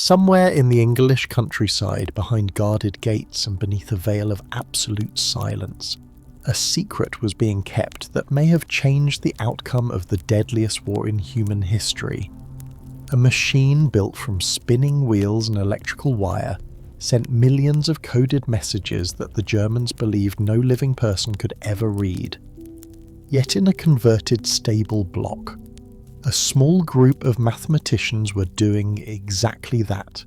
Somewhere in the English countryside, behind guarded gates and beneath a veil of absolute silence, a secret was being kept that may have changed the outcome of the deadliest war in human history. A machine built from spinning wheels and electrical wire sent millions of coded messages that the Germans believed no living person could ever read. Yet in a converted stable block, a small group of mathematicians were doing exactly that,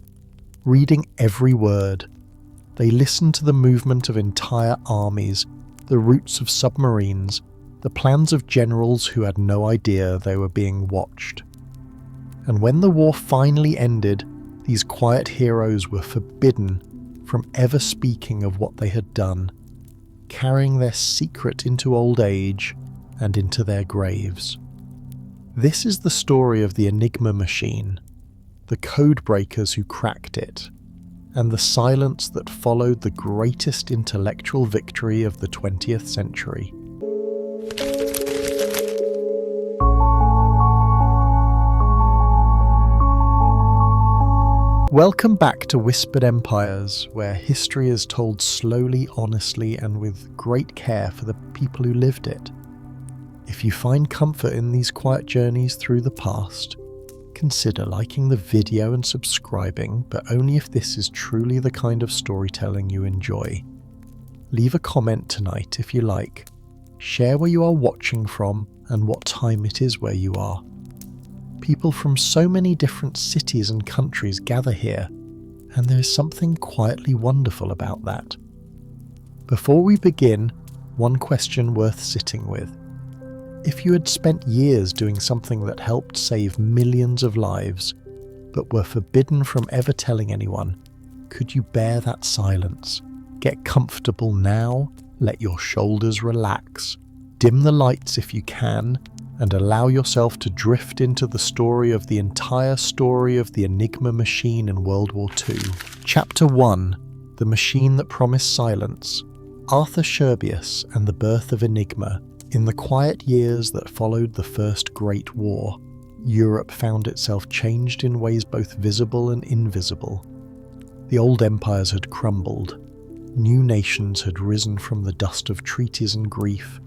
reading every word. They listened to the movement of entire armies, the routes of submarines, the plans of generals who had no idea they were being watched. And when the war finally ended, these quiet heroes were forbidden from ever speaking of what they had done, carrying their secret into old age and into their graves. This is the story of the Enigma machine, the codebreakers who cracked it, and the silence that followed the greatest intellectual victory of the 20th century. Welcome back to Whispered Empires, where history is told slowly, honestly, and with great care for the people who lived it. If you find comfort in these quiet journeys through the past, consider liking the video and subscribing, but only if this is truly the kind of storytelling you enjoy. Leave a comment tonight if you like. Share where you are watching from and what time it is where you are. People from so many different cities and countries gather here, and there is something quietly wonderful about that. Before we begin, one question worth sitting with. If you had spent years doing something that helped save millions of lives, but were forbidden from ever telling anyone, could you bear that silence? Get comfortable now, let your shoulders relax, dim the lights if you can, and allow yourself to drift into the story of the entire story of the Enigma machine in World War II. Chapter 1: The Machine That Promised Silence. Arthur Scherbius and the Birth of Enigma. In the quiet years that followed the First Great War, Europe found itself changed in ways both visible and invisible. The old empires had crumbled, new nations had risen from the dust of treaties and grief,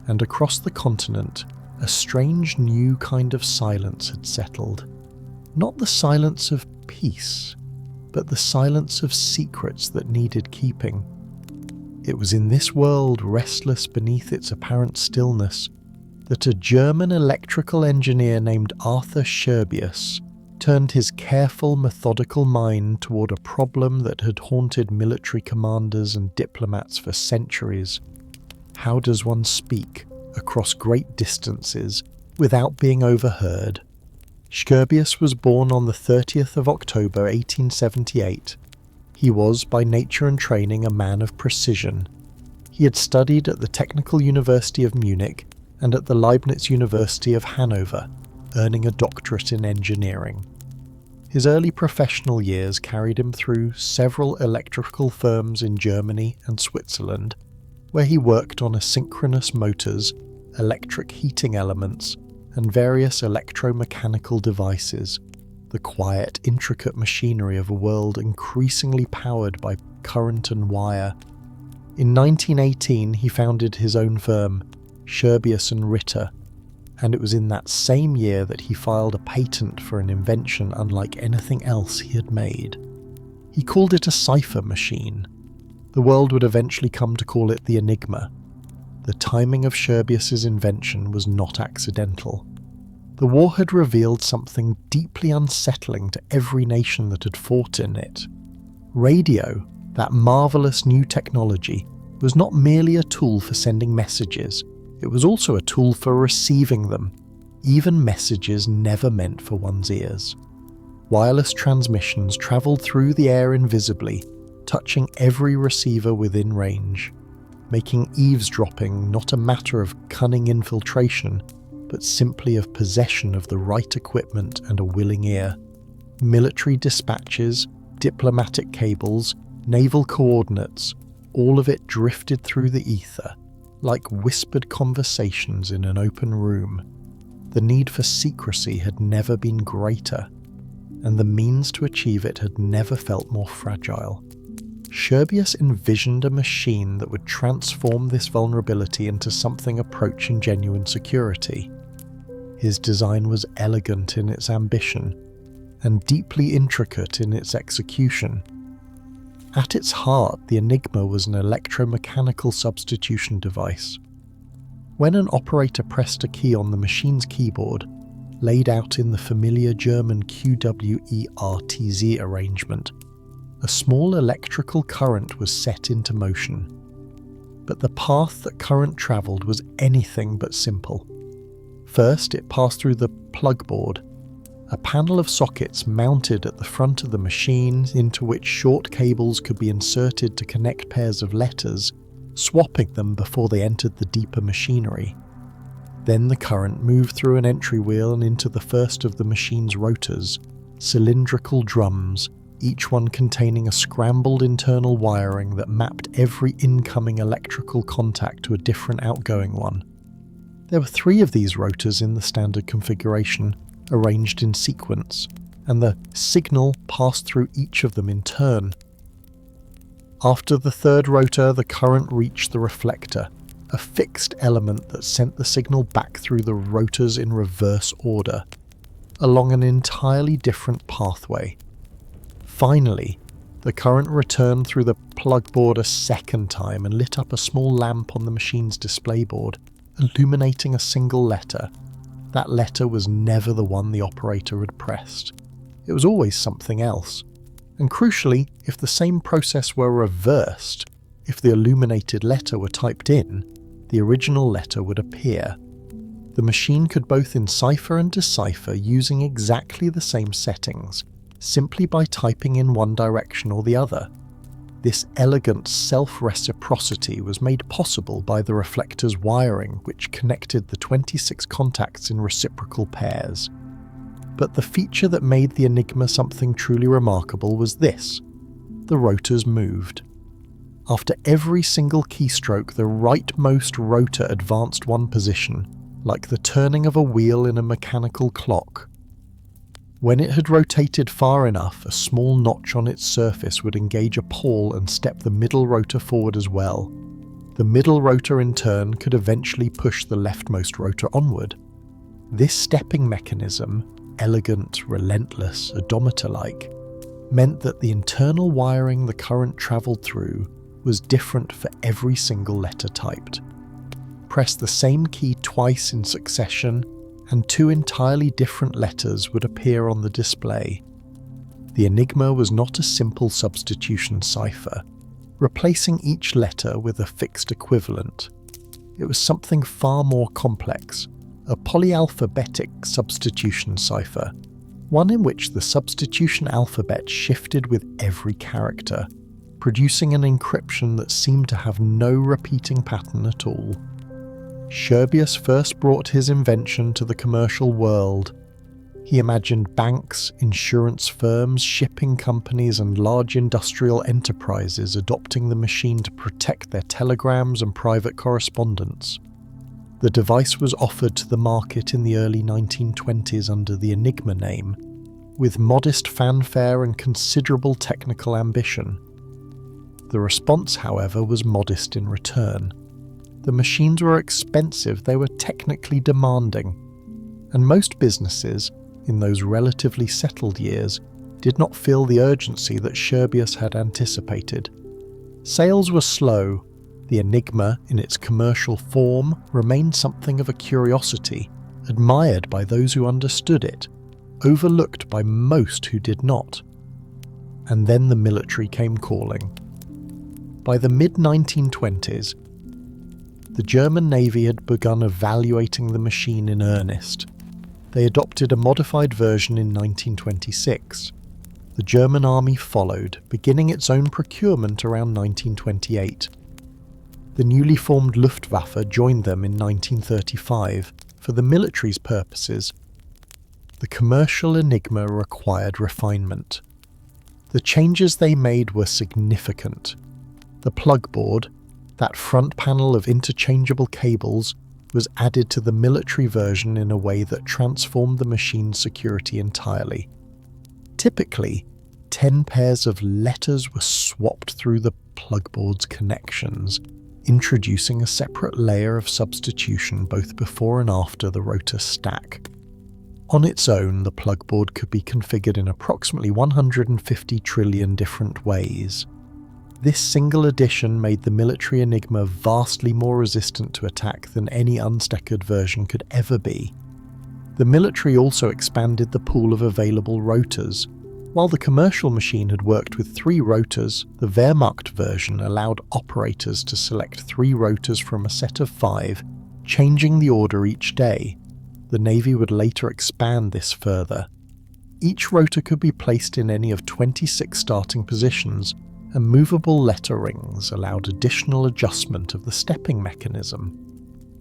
and across the continent, a strange new kind of silence had settled. Not the silence of peace, but the silence of secrets that needed keeping. It was in this world, restless beneath its apparent stillness, that a German electrical engineer named Arthur Scherbius turned his careful, methodical mind toward a problem that had haunted military commanders and diplomats for centuries. How does one speak across great distances without being overheard? Scherbius was born on the 30th of October 1878. He was, by nature and training, a man of precision. He had studied at the Technical University of Munich and at the Leibniz University of Hanover, earning a doctorate in engineering. His early professional years carried him through several electrical firms in Germany and Switzerland, where he worked on asynchronous motors, electric heating elements, and various electromechanical devices. The quiet, intricate machinery of a world increasingly powered by current and wire. In 1918, he founded his own firm, Scherbius and Ritter, and it was in that same year that he filed a patent for an invention unlike anything else he had made. He called it a cipher machine. The world would eventually come to call it the Enigma. The timing of Scherbius's invention was not accidental. The war had revealed something deeply unsettling to every nation that had fought in it. Radio, that marvelous new technology, was not merely a tool for sending messages, it was also a tool for receiving them, even messages never meant for one's ears. Wireless transmissions travelled through the air invisibly, touching every receiver within range, making eavesdropping not a matter of cunning infiltration, but simply of possession of the right equipment and a willing ear. Military dispatches, diplomatic cables, naval coordinates, all of it drifted through the ether, like whispered conversations in an open room. The need for secrecy had never been greater. and the means to achieve it had never felt more fragile. Scherbius envisioned a machine that would transform this vulnerability into something approaching genuine security. His design was elegant in its ambition and deeply intricate in its execution. At its heart, the Enigma was an electromechanical substitution device. When an operator pressed a key on the machine's keyboard, laid out in the familiar German QWERTZ arrangement, a small electrical current was set into motion. But the path that current travelled was anything but simple. First, it passed through the plug board, a panel of sockets mounted at the front of the machine into which short cables could be inserted to connect pairs of letters, swapping them before they entered the deeper machinery. Then the current moved through an entry wheel and into the first of the machine's rotors, cylindrical drums, each one containing a scrambled internal wiring that mapped every incoming electrical contact to a different outgoing one. There were 3 of these rotors in the standard configuration, arranged in sequence, and the signal passed through each of them in turn. After the 3rd rotor, the current reached the reflector, a fixed element that sent the signal back through the rotors in reverse order, along an entirely different pathway. Finally, the current returned through the plug board a second time and lit up a small lamp on the machine's display board, illuminating a single letter. That letter was never the one the operator had pressed. It was always something else. And crucially, if the same process were reversed, if the illuminated letter were typed in, the original letter would appear. The machine could both encipher and decipher using exactly the same settings, simply by typing in one direction or the other. This elegant self-reciprocity was made possible by the reflector's wiring, which connected the 26 contacts in reciprocal pairs. But the feature that made the Enigma something truly remarkable was this: the rotors moved. After every single keystroke, the rightmost rotor advanced one position, like the turning of a wheel in a mechanical clock. When it had rotated far enough, a small notch on its surface would engage a pawl and step the middle rotor forward as well. The middle rotor in turn could eventually push the leftmost rotor onward. This stepping mechanism, elegant, relentless, odometer-like, meant that the internal wiring the current travelled through was different for every single letter typed. Press the same key twice in succession, and 2 entirely different letters would appear on the display. The Enigma was not a simple substitution cipher, replacing each letter with a fixed equivalent. It was something far more complex, a polyalphabetic substitution cipher, one in which the substitution alphabet shifted with every character, producing an encryption that seemed to have no repeating pattern at all. Scherbius first brought his invention to the commercial world. He imagined banks, insurance firms, shipping companies, and large industrial enterprises adopting the machine to protect their telegrams and private correspondence. The device was offered to the market in the early 1920s under the Enigma name, with modest fanfare and considerable technical ambition. The response, however, was modest in return. The machines were expensive, they were technically demanding, and most businesses, in those relatively settled years, did not feel the urgency that Scherbius had anticipated. Sales were slow. The Enigma, in its commercial form, remained something of a curiosity, admired by those who understood it, overlooked by most who did not. And then the military came calling. By the mid-1920s, the German Navy had begun evaluating the machine in earnest. They adopted a modified version in 1926. The German army followed, beginning its own procurement around 1928. The newly formed Luftwaffe joined them in 1935 for the military's purposes. The commercial Enigma required refinement. The changes they made were significant. The plug board, that front panel of interchangeable cables, was added to the military version in a way that transformed the machine's security entirely. Typically, 10 pairs of letters were swapped through the plugboard's connections, introducing a separate layer of substitution both before and after the rotor stack. On its own, the plugboard could be configured in approximately 150 trillion different ways. This single addition made the military Enigma vastly more resistant to attack than any unsteckered version could ever be. The military also expanded the pool of available rotors. While the commercial machine had worked with 3 rotors, the Wehrmacht version allowed operators to select 3 rotors from a set of 5, changing the order each day. The Navy would later expand this further. Each rotor could be placed in any of 26 starting positions, and movable letter rings allowed additional adjustment of the stepping mechanism.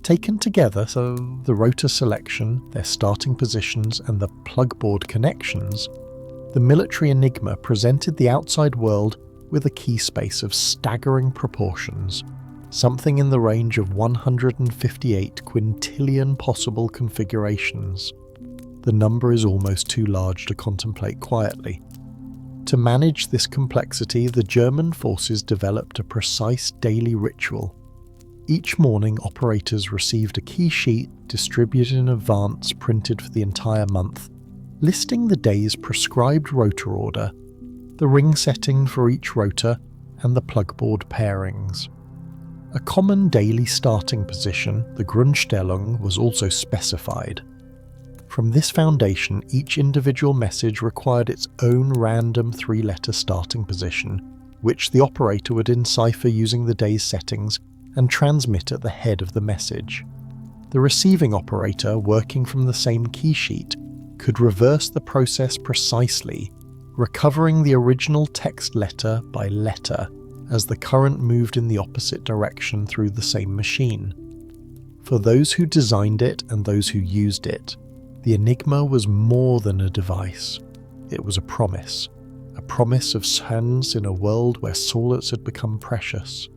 Taken together, so the rotor selection, their starting positions, and the plugboard connections, the military Enigma presented the outside world with a key space of staggering proportions, something in the range of 158 quintillion possible configurations. The number is almost too large to contemplate quietly. To manage this complexity, the German forces developed a precise daily ritual. Each morning, operators received a key sheet distributed in advance printed for the entire month, listing the day's prescribed rotor order, the ring setting for each rotor, and the plugboard pairings. A common daily starting position, the Grundstellung, was also specified. From this foundation, each individual message required its own random 3-letter starting position, which the operator would encipher using the day's settings and transmit at the head of the message. The receiving operator, working from the same key sheet, could reverse the process precisely, recovering the original text letter by letter as the current moved in the opposite direction through the same machine. For those who designed it and those who used it, the Enigma was more than a device. It was a promise of sense in a world where solace had become precious.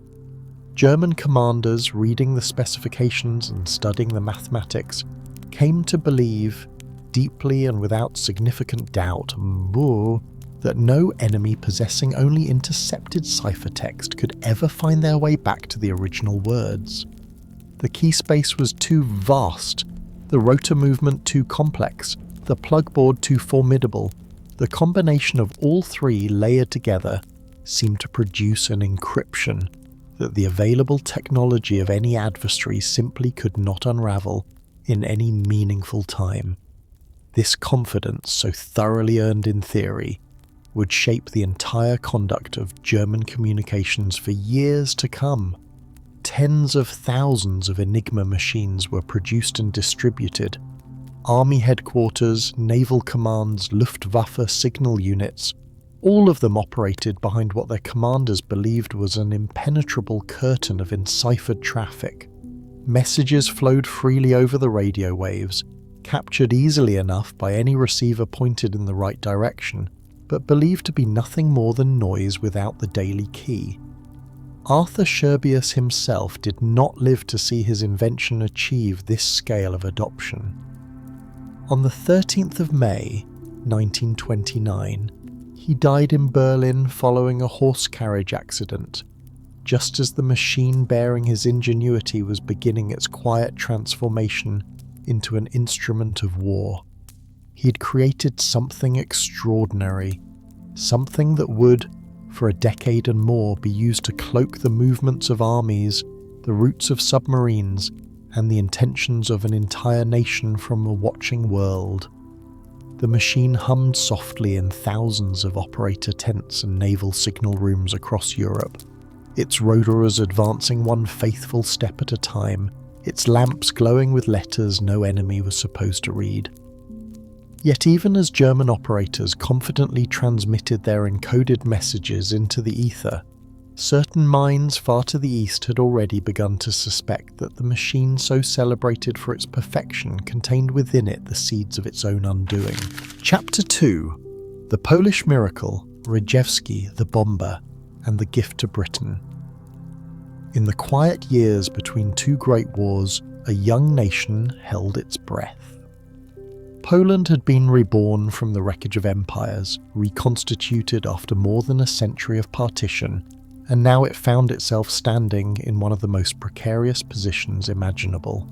German commanders, reading the specifications and studying the mathematics, came to believe, deeply and without significant doubt, that no enemy possessing only intercepted ciphertext could ever find their way back to the original words. The key space was too vast, the rotor movement too complex, the plugboard too formidable. The combination of all 3 layered together seemed to produce an encryption that the available technology of any adversary simply could not unravel in any meaningful time. This confidence, so thoroughly earned in theory, would shape the entire conduct of German communications for years to come. Tens of thousands of Enigma machines were produced and distributed. Army headquarters, naval commands, Luftwaffe signal units, all of them operated behind what their commanders believed was an impenetrable curtain of enciphered traffic. Messages flowed freely over the radio waves, captured easily enough by any receiver pointed in the right direction, but believed to be nothing more than noise without the daily key. Arthur Scherbius himself did not live to see his invention achieve this scale of adoption. On the 13th of May, 1929, he died in Berlin following a horse carriage accident, just as the machine bearing his ingenuity was beginning its quiet transformation into an instrument of war. He had created something extraordinary, something that would, for a decade and more, be used to cloak the movements of armies, the routes of submarines, and the intentions of an entire nation from a watching world. The machine hummed softly in thousands of operator tents and naval signal rooms across Europe, its rotors advancing one faithful step at a time, its lamps glowing with letters no enemy was supposed to read. Yet even as German operators confidently transmitted their encoded messages into the ether, certain minds far to the east had already begun to suspect that the machine so celebrated for its perfection contained within it the seeds of its own undoing. Chapter 2: The Polish Miracle, Rejewski, the Bombe, and the Gift to Britain. In the quiet years between 2 great wars, a young nation held its breath. Poland had been reborn from the wreckage of empires, reconstituted after more than a century of partition, and now it found itself standing in one of the most precarious positions imaginable.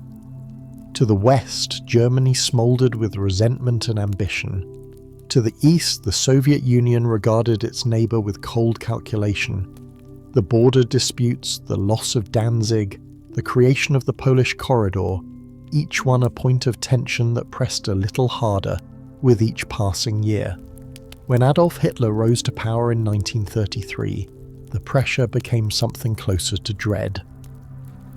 To the west, Germany smouldered with resentment and ambition. To the east, the Soviet Union regarded its neighbour with cold calculation. The border disputes, the loss of Danzig, the creation of the Polish corridor, each one a point of tension that pressed a little harder with each passing year. When Adolf Hitler rose to power in 1933, the pressure became something closer to dread.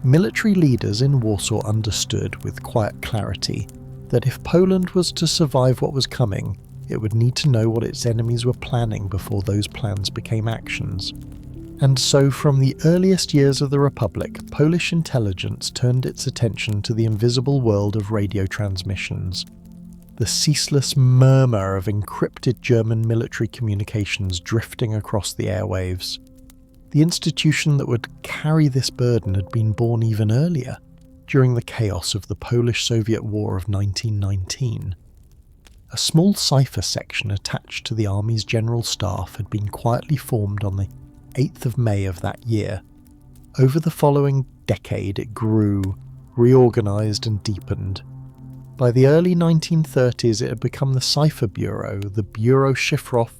Military leaders in Warsaw understood with quiet clarity that if Poland was to survive what was coming, it would need to know what its enemies were planning before those plans became actions. And so from the earliest years of the Republic, Polish intelligence turned its attention to the invisible world of radio transmissions. The ceaseless murmur of encrypted German military communications drifting across the airwaves. The institution that would carry this burden had been born even earlier, during the chaos of the Polish-Soviet War of 1919. A small cipher section attached to the Army's General Staff had been quietly formed on the 8th of May of that year. Over the following decade it grew, reorganised and deepened. By the early 1930s it had become the Cipher Bureau, the Bureau Szyfrów,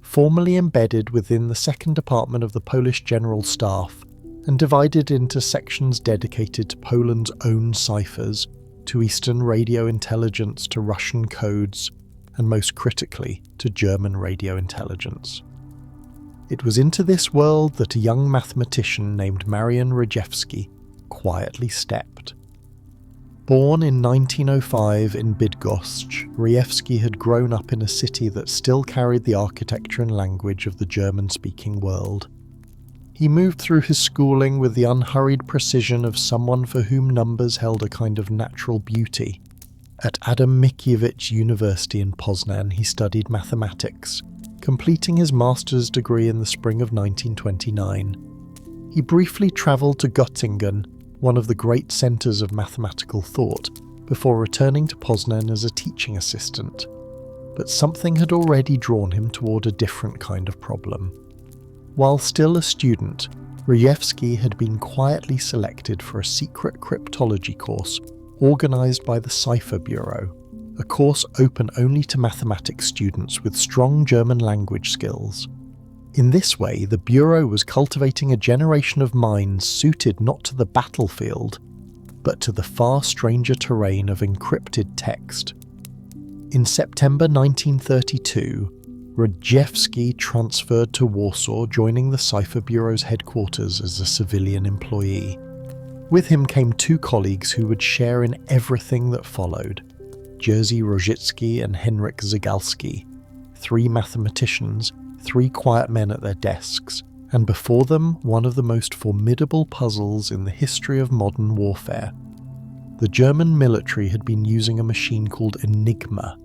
formally embedded within the 2nd Department of the Polish General Staff and divided into sections dedicated to Poland's own ciphers, to Eastern radio intelligence, to Russian codes, and most critically, to German radio intelligence. It was into this world that a young mathematician named Marian Rejewski quietly stepped. Born in 1905 in Bydgoszcz, Rejewski had grown up in a city that still carried the architecture and language of the German-speaking world. He moved through his schooling with the unhurried precision of someone for whom numbers held a kind of natural beauty. At Adam Mickiewicz University in Poznan he studied mathematics, completing his master's degree in the spring of 1929. He briefly travelled to Göttingen, one of the great centres of mathematical thought, before returning to Poznan as a teaching assistant. But something had already drawn him toward a different kind of problem. While still a student, Rejewski had been quietly selected for a secret cryptology course organised by the Cipher Bureau, a course open only to mathematics students with strong German language skills. In this way, the Bureau was cultivating a generation of minds suited not to the battlefield, but to the far stranger terrain of encrypted text. In September 1932, Rejewski transferred to Warsaw, joining the Cipher Bureau's headquarters as a civilian employee. With him came two colleagues who would share in everything that followed: Jerzy Rojicki and Henryk Zygalski, three mathematicians, three quiet men at their desks, and before them one of the most formidable puzzles in the history of modern warfare. The German military had been using a machine called Enigma,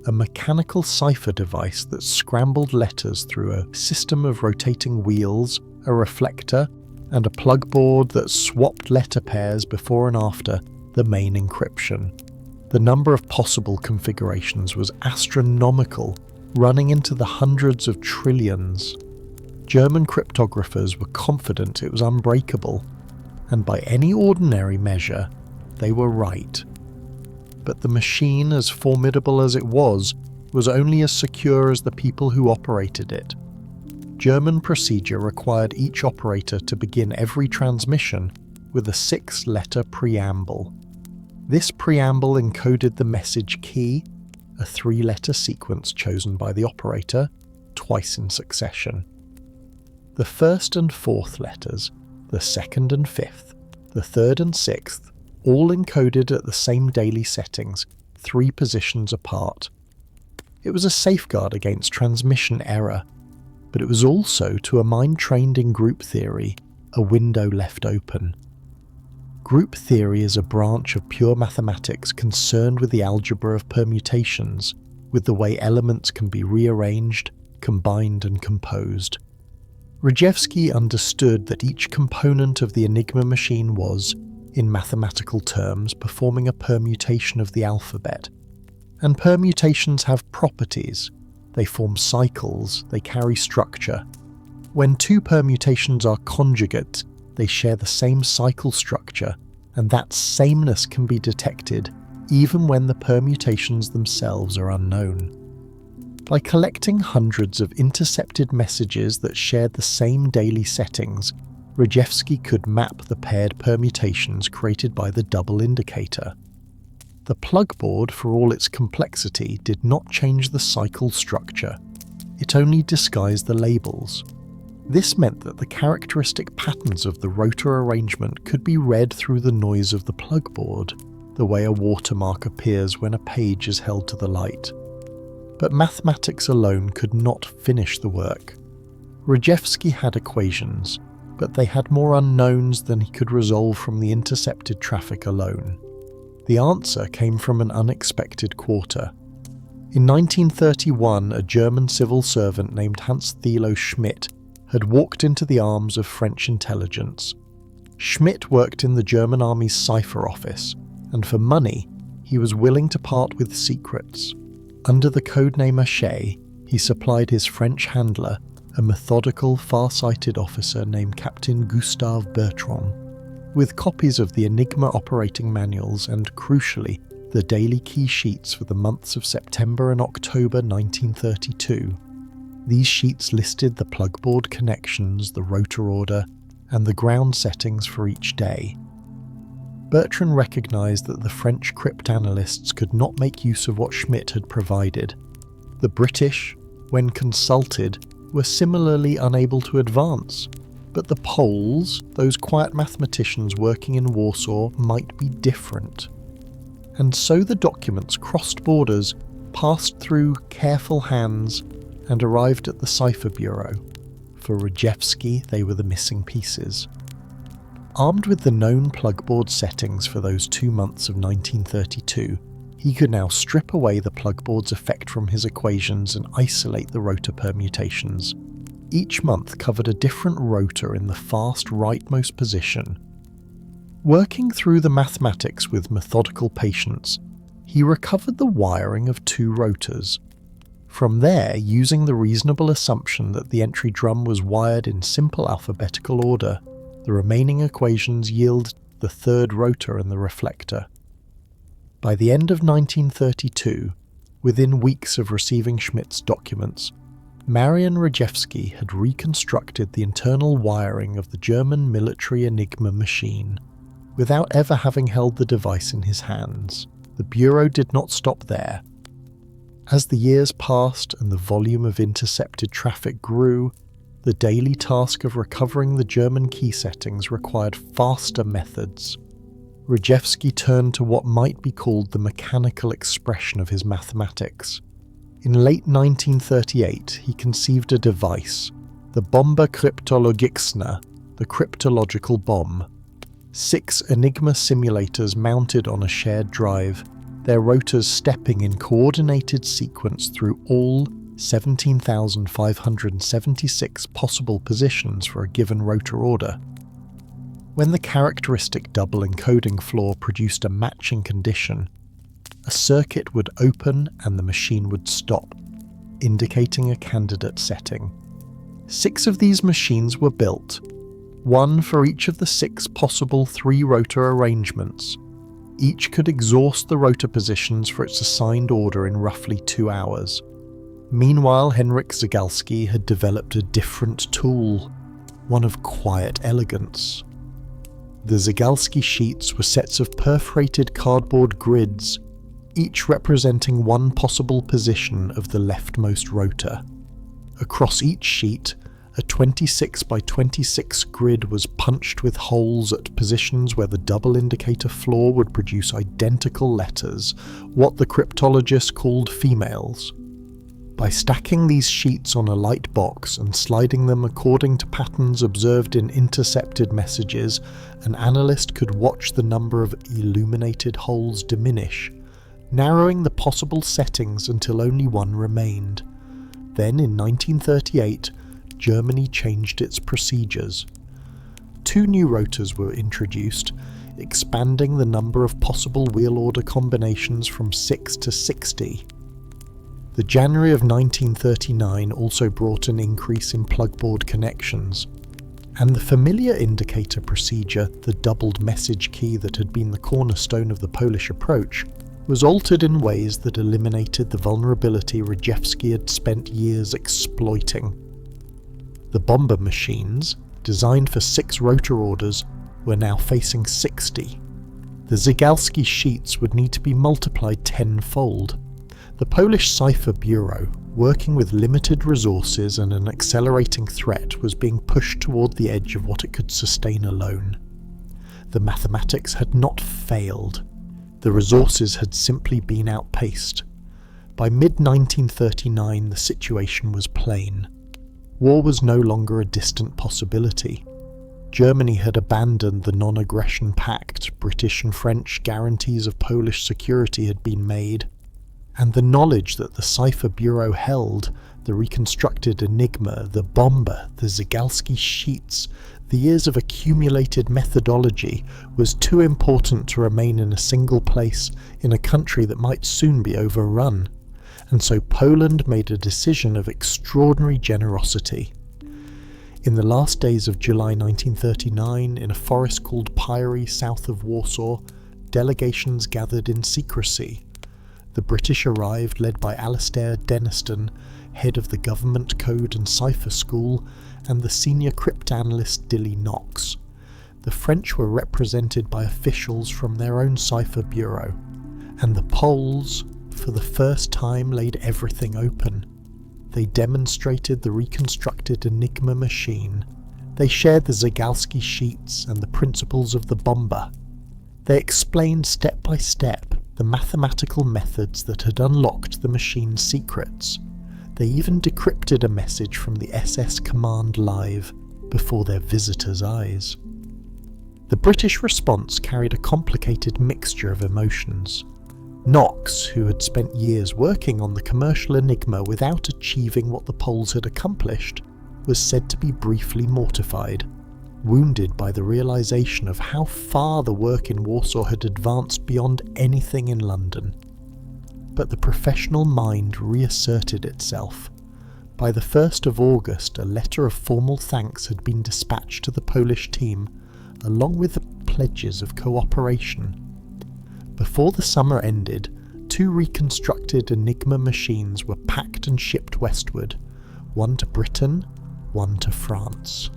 a mechanical cipher device that scrambled letters through a system of rotating wheels, a reflector, and a plug board that swapped letter pairs before and after the main encryption. The number of possible configurations was astronomical, running into the hundreds of trillions. German cryptographers were confident it was unbreakable, and by any ordinary measure, they were right. But the machine, as formidable as it was only as secure as the people who operated it. German procedure required each operator to begin every transmission with a 6-letter preamble. This preamble encoded the message key, a 3-letter sequence chosen by the operator, twice in succession. The first and fourth letters, the second and fifth, the third and sixth, all encoded at the same daily settings, 3 positions apart. It was a safeguard against transmission error, but it was also, to a mind trained in group theory, a window left open. Group theory is a branch of pure mathematics concerned with the algebra of permutations, with the way elements can be rearranged, combined and composed. Rejewski understood that each component of the Enigma machine was, in mathematical terms, performing a permutation of the alphabet. And permutations have properties. They form cycles, they carry structure. When two permutations are conjugate, they share the same cycle structure, and that sameness can be detected even when the permutations themselves are unknown. By collecting hundreds of intercepted messages that shared the same daily settings, Rejewski could map the paired permutations created by the double indicator. The plugboard, for all its complexity, did not change the cycle structure. It only disguised the labels. This meant that the characteristic patterns of the rotor arrangement could be read through the noise of the plugboard, the way a watermark appears when a page is held to the light. But mathematics alone could not finish the work. Rejewski had equations, but they had more unknowns than he could resolve from the intercepted traffic alone. The answer came from an unexpected quarter. In 1931, a German civil servant named Hans Thilo Schmidt had walked into the arms of French intelligence. Schmidt worked in the German army's cipher office, and for money, he was willing to part with secrets. Under the codename Haché, he supplied his French handler, a methodical, far-sighted officer named Captain Gustave Bertrand, with copies of the Enigma operating manuals and, crucially, the daily key sheets for the months of September and October 1932. These sheets listed the plugboard connections, the rotor order, and the ground settings for each day. Bertrand recognised that the French cryptanalysts could not make use of what Schmidt had provided. The British, when consulted, were similarly unable to advance, but the Poles, those quiet mathematicians working in Warsaw, might be different. And so the documents crossed borders, passed through careful hands, and arrived at the Cipher Bureau. For Rejewski, they were the missing pieces. Armed with the known plugboard settings for those 2 months of 1932, he could now strip away the plugboard's effect from his equations and isolate the rotor permutations. Each month covered a different rotor in the fast rightmost position. Working through the mathematics with methodical patience, he recovered the wiring of 2 rotors. From there, using the reasonable assumption that the entry drum was wired in simple alphabetical order, the remaining equations yield the 3rd rotor and the reflector. By the end of 1932, within weeks of receiving Schmidt's documents, Marian Rejewski had reconstructed the internal wiring of the German military Enigma machine. Without ever having held the device in his hands, the Bureau did not stop there. As the years passed and the volume of intercepted traffic grew, the daily task of recovering the German key settings required faster methods. Rejewski turned to what might be called the mechanical expression of his mathematics. In late 1938, he conceived a device, the Bombe cryptologiczna, the cryptological bomb. 6 Enigma simulators mounted on a shared drive, their rotors stepping in coordinated sequence through all 17,576 possible positions for a given rotor order. When the characteristic double encoding flaw produced a matching condition, a circuit would open and the machine would stop, indicating a candidate setting. 6 of these machines were built, 1 for each of the 6 possible 3-rotor arrangements. Each could exhaust the rotor positions for its assigned order in roughly 2 hours. Meanwhile, Henryk Zygalski had developed a different tool, one of quiet elegance. The Zygalski sheets were sets of perforated cardboard grids, each representing one possible position of the leftmost rotor. Across each sheet, a 26 by 26 grid was punched with holes at positions where the double indicator flaw would produce identical letters, what the cryptologists called females. By stacking these sheets on a light box and sliding them according to patterns observed in intercepted messages, an analyst could watch the number of illuminated holes diminish, narrowing the possible settings until only one remained. Then in 1938, Germany changed its procedures. 2 new rotors were introduced, expanding the number of possible wheel order combinations from 6 to 60. The January of 1939 also brought an increase in plugboard connections, and the familiar indicator procedure, the doubled message key that had been the cornerstone of the Polish approach, was altered in ways that eliminated the vulnerability Rejewski had spent years exploiting. The Bombe machines, designed for 6 rotor orders, were now facing 60. The Zygalski sheets would need to be multiplied tenfold. The Polish Cipher Bureau, working with limited resources and an accelerating threat, was being pushed toward the edge of what it could sustain alone. The mathematics had not failed. The resources had simply been outpaced. By mid-1939, the situation was plain. War was no longer a distant possibility. Germany had abandoned the non-aggression pact, British and French guarantees of Polish security had been made, and the knowledge that the Cipher Bureau held, the reconstructed Enigma, the Bombe, the Zygalski sheets, the years of accumulated methodology, was too important to remain in a single place in a country that might soon be overrun. And so Poland made a decision of extraordinary generosity. In the last days of July 1939, in a forest called Pyry south of Warsaw, delegations gathered in secrecy. The British arrived, led by Alastair Denniston, head of the Government Code and Cipher School, and the senior cryptanalyst Dilly Knox. The French were represented by officials from their own Cipher Bureau, and the Poles, for the first time, laid everything open. They demonstrated the reconstructed Enigma machine. They shared the Zygalski sheets and the principles of the Bombe. They explained step by step the mathematical methods that had unlocked the machine's secrets. They even decrypted a message from the SS command live before their visitors' eyes. The British response carried a complicated mixture of emotions. Knox, who had spent years working on the commercial Enigma without achieving what the Poles had accomplished, was said to be briefly mortified, wounded by the realization of how far the work in Warsaw had advanced beyond anything in London. But the professional mind reasserted itself. By the 1st of August, a letter of formal thanks had been dispatched to the Polish team, along with the pledges of cooperation. Before the summer ended, 2 reconstructed Enigma machines were packed and shipped westward, one to Britain, one to France.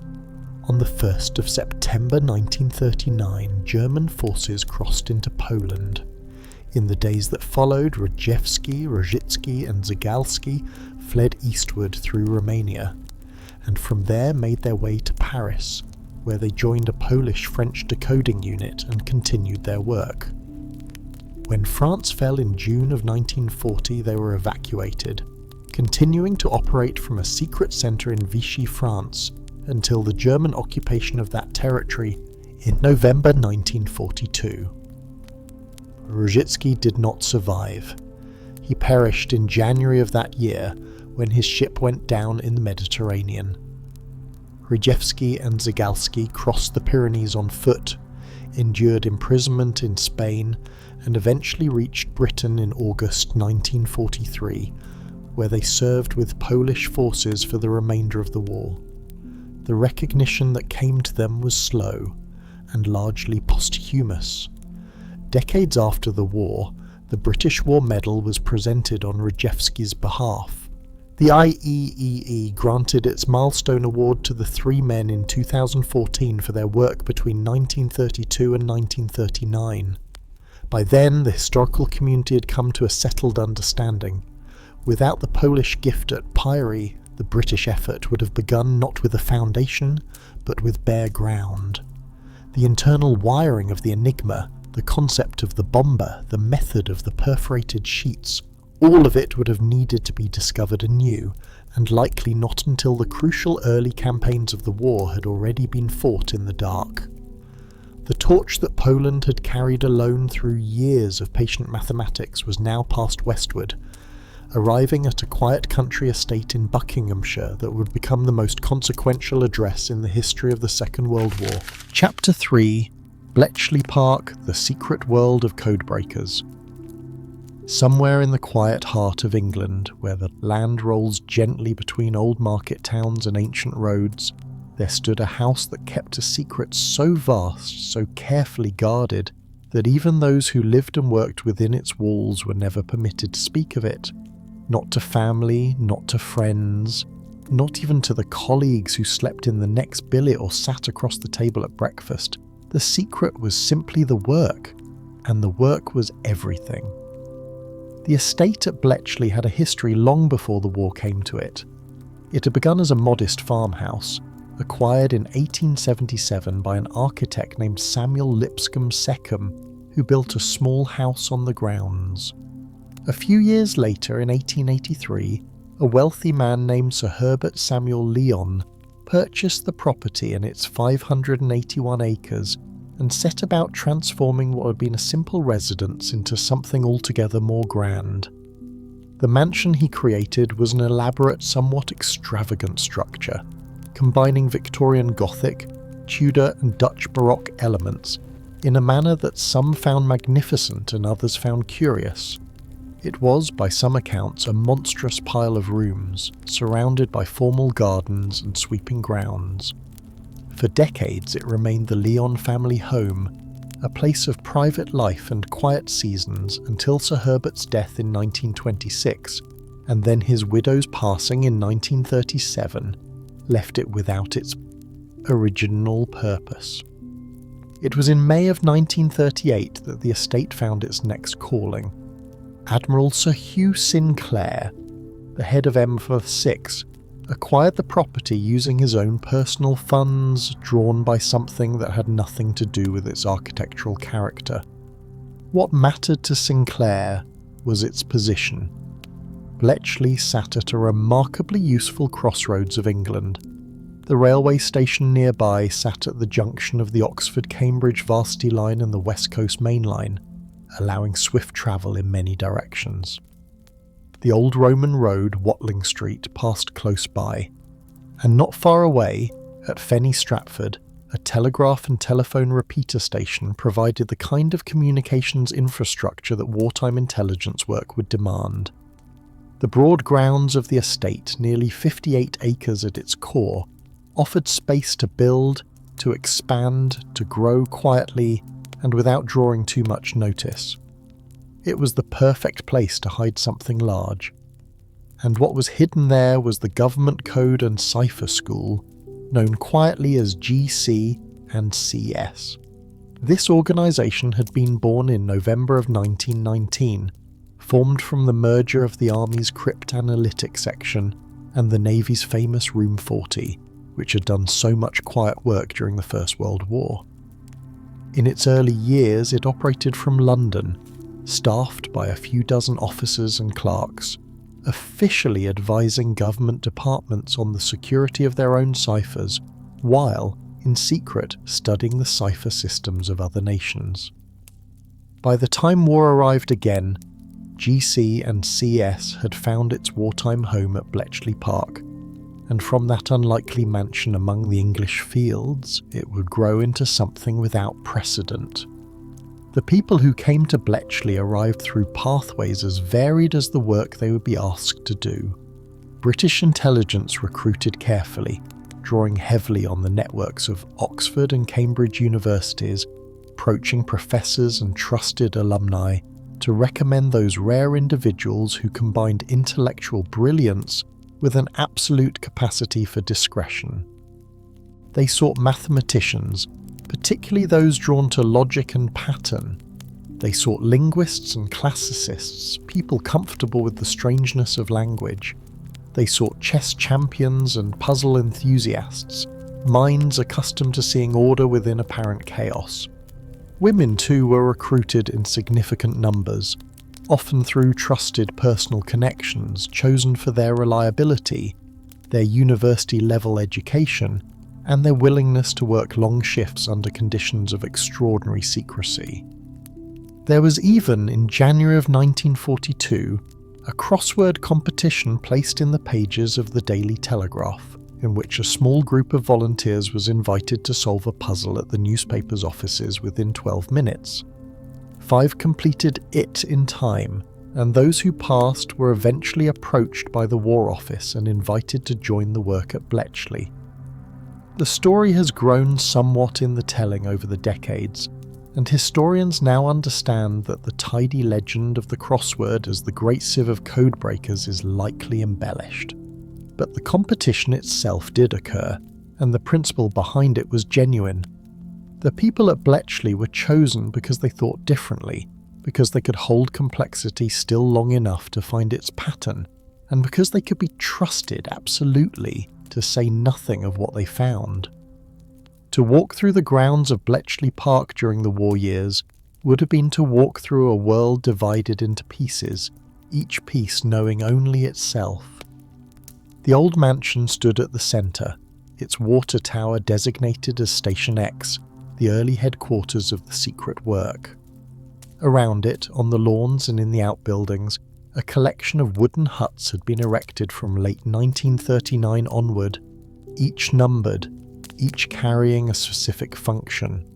On the 1st of September 1939, German forces crossed into Poland. In the days that followed, Rejewski, and Zygalski fled eastward through Romania, and from there made their way to Paris, where they joined a Polish-French decoding unit and continued their work. When France fell in June of 1940, they were evacuated, continuing to operate from a secret centre in Vichy, France, until the German occupation of that territory in November 1942. Rejewski did not survive. He perished in January of that year when his ship went down in the Mediterranean. Rejewski and Zygalski crossed the Pyrenees on foot, endured imprisonment in Spain, and eventually reached Britain in August 1943, where they served with Polish forces for the remainder of the war. The recognition that came to them was slow and largely posthumous. Decades after the war, the British War Medal was presented on Rejewski's behalf. The IEEE granted its milestone award to the 3 men in 2014 for their work between 1932 and 1939. By then, the historical community had come to a settled understanding. Without the Polish gift at Pyry, the British effort would have begun not with a foundation, but with bare ground. The internal wiring of the Enigma, the concept of the Bombe, the method of the perforated sheets, all of it would have needed to be discovered anew, and likely not until the crucial early campaigns of the war had already been fought in the dark. The torch that Poland had carried alone through years of patient mathematics was now passed westward, arriving at a quiet country estate in Buckinghamshire that would become the most consequential address in the history of the Second World War. Chapter 3: Bletchley Park, the secret world of codebreakers. Somewhere in the quiet heart of England, where the land rolls gently between old market towns and ancient roads, there stood a house that kept a secret so vast, so carefully guarded, that even those who lived and worked within its walls were never permitted to speak of it. Not to family, not to friends, not even to the colleagues who slept in the next billet or sat across the table at breakfast. The secret was simply the work, and the work was everything. The estate at Bletchley had a history long before the war came to it. It had begun as a modest farmhouse, acquired in 1877 by an architect named Samuel Lipscomb Secombe, who built a small house on the grounds. A few years later, in 1883, a wealthy man named Sir Herbert Samuel Lyon purchased the property and its 581 acres and set about transforming what had been a simple residence into something altogether more grand. The mansion he created was an elaborate, somewhat extravagant structure, combining Victorian Gothic, Tudor and Dutch Baroque elements in a manner that some found magnificent and others found curious. It was, by some accounts, a monstrous pile of rooms, surrounded by formal gardens and sweeping grounds. For decades it remained the Lyon family home, a place of private life and quiet seasons until Sir Herbert's death in 1926, and then his widow's passing in 1937 left it without its original purpose. It was in May of 1938 that the estate found its next calling. Admiral Sir Hugh Sinclair, the head of M46, acquired the property using his own personal funds drawn by something that had nothing to do with its architectural character. What mattered to Sinclair was its position. Bletchley sat at a remarkably useful crossroads of England. The railway station nearby sat at the junction of the Oxford-Cambridge Varsity Line and the West Coast Main Line, allowing swift travel in many directions. The old Roman road, Watling Street, passed close by, and not far away, at Fenny Stratford, a telegraph and telephone repeater station provided the kind of communications infrastructure that wartime intelligence work would demand. The broad grounds of the estate, nearly 58 acres at its core, offered space to build, to expand, to grow quietly, and without drawing too much notice. It was the perfect place to hide something large. And what was hidden there was the Government Code and Cipher School, known quietly as GC and CS. This organisation had been born in November of 1919, formed from the merger of the Army's Cryptanalytic Section and the Navy's famous Room 40, which had done so much quiet work during the First World War. In its early years, it operated from London, staffed by a few dozen officers and clerks, officially advising government departments on the security of their own ciphers, while, in secret, studying the cipher systems of other nations. By the time war arrived again, GC and CS had found its wartime home at Bletchley Park, and from that unlikely mansion among the English fields, it would grow into something without precedent. The people who came to Bletchley arrived through pathways as varied as the work they would be asked to do. British intelligence recruited carefully, drawing heavily on the networks of Oxford and Cambridge universities, approaching professors and trusted alumni to recommend those rare individuals who combined intellectual brilliance with an absolute capacity for discretion. They sought mathematicians, particularly those drawn to logic and pattern. They sought linguists and classicists, people comfortable with the strangeness of language. They sought chess champions and puzzle enthusiasts, minds accustomed to seeing order within apparent chaos. Women too were recruited in significant numbers, often through trusted personal connections chosen for their reliability, their university-level education, and their willingness to work long shifts under conditions of extraordinary secrecy. There was even, in January of 1942, a crossword competition placed in the pages of the Daily Telegraph. in which a small group of volunteers was invited to solve a puzzle at the newspaper's offices within 12 minutes. 5 completed it in time, and those who passed were eventually approached by the War Office and invited to join the work at Bletchley. The story has grown somewhat in the telling over the decades, and historians now understand that the tidy legend of the crossword as the great sieve of codebreakers is likely embellished. But the competition itself did occur, and the principle behind it was genuine. The people at Bletchley were chosen because they thought differently, because they could hold complexity still long enough to find its pattern, and because they could be trusted absolutely to say nothing of what they found. To walk through the grounds of Bletchley Park during the war years would have been to walk through a world divided into pieces, each piece knowing only itself. The old mansion stood at the centre, its water tower designated as Station X, the early headquarters of the secret work. Around it, on the lawns and in the outbuildings, a collection of wooden huts had been erected from late 1939 onward, each numbered, each carrying a specific function.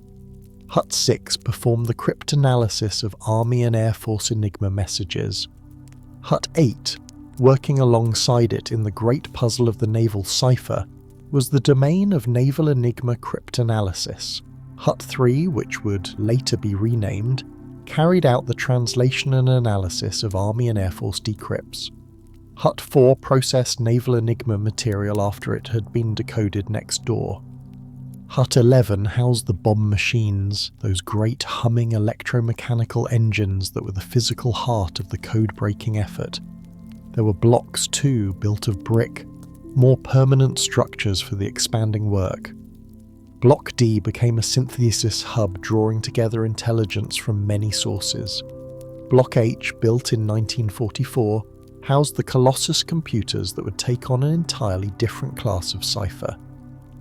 Hut 6 performed the cryptanalysis of Army and Air Force Enigma messages. Hut 8, working alongside it in the great puzzle of the naval cipher, was the domain of naval Enigma cryptanalysis. Hut 3, which would later be renamed, carried out the translation and analysis of Army and Air Force decrypts. Hut 4 processed naval Enigma material after it had been decoded next door. Hut 11 housed the bomb machines, those great humming electromechanical engines that were the physical heart of the code-breaking effort. There were blocks too, built of brick, more permanent structures for the expanding work. Block D became a synthesis hub drawing together intelligence from many sources. Block H, built in 1944, housed the Colossus computers that would take on an entirely different class of cipher.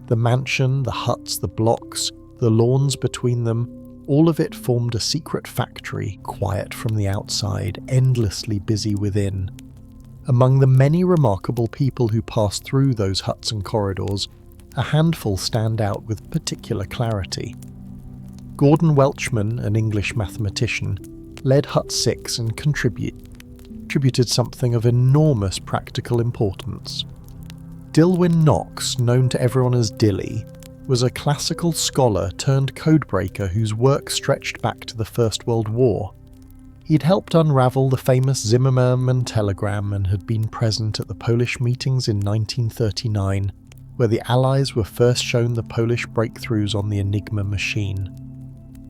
The mansion, the huts, the blocks, the lawns between them, all of it formed a secret factory, quiet from the outside, endlessly busy within. Among the many remarkable people who passed through those huts and corridors, a handful stand out with particular clarity. Gordon Welchman, an English mathematician, led Hut 6 and contributed something of enormous practical importance. Dilwyn Knox, known to everyone as Dilly, was a classical scholar turned codebreaker whose work stretched back to the First World War. He'd helped unravel the famous Zimmermann telegram and had been present at the Polish meetings in 1939, where the Allies were first shown the Polish breakthroughs on the Enigma machine.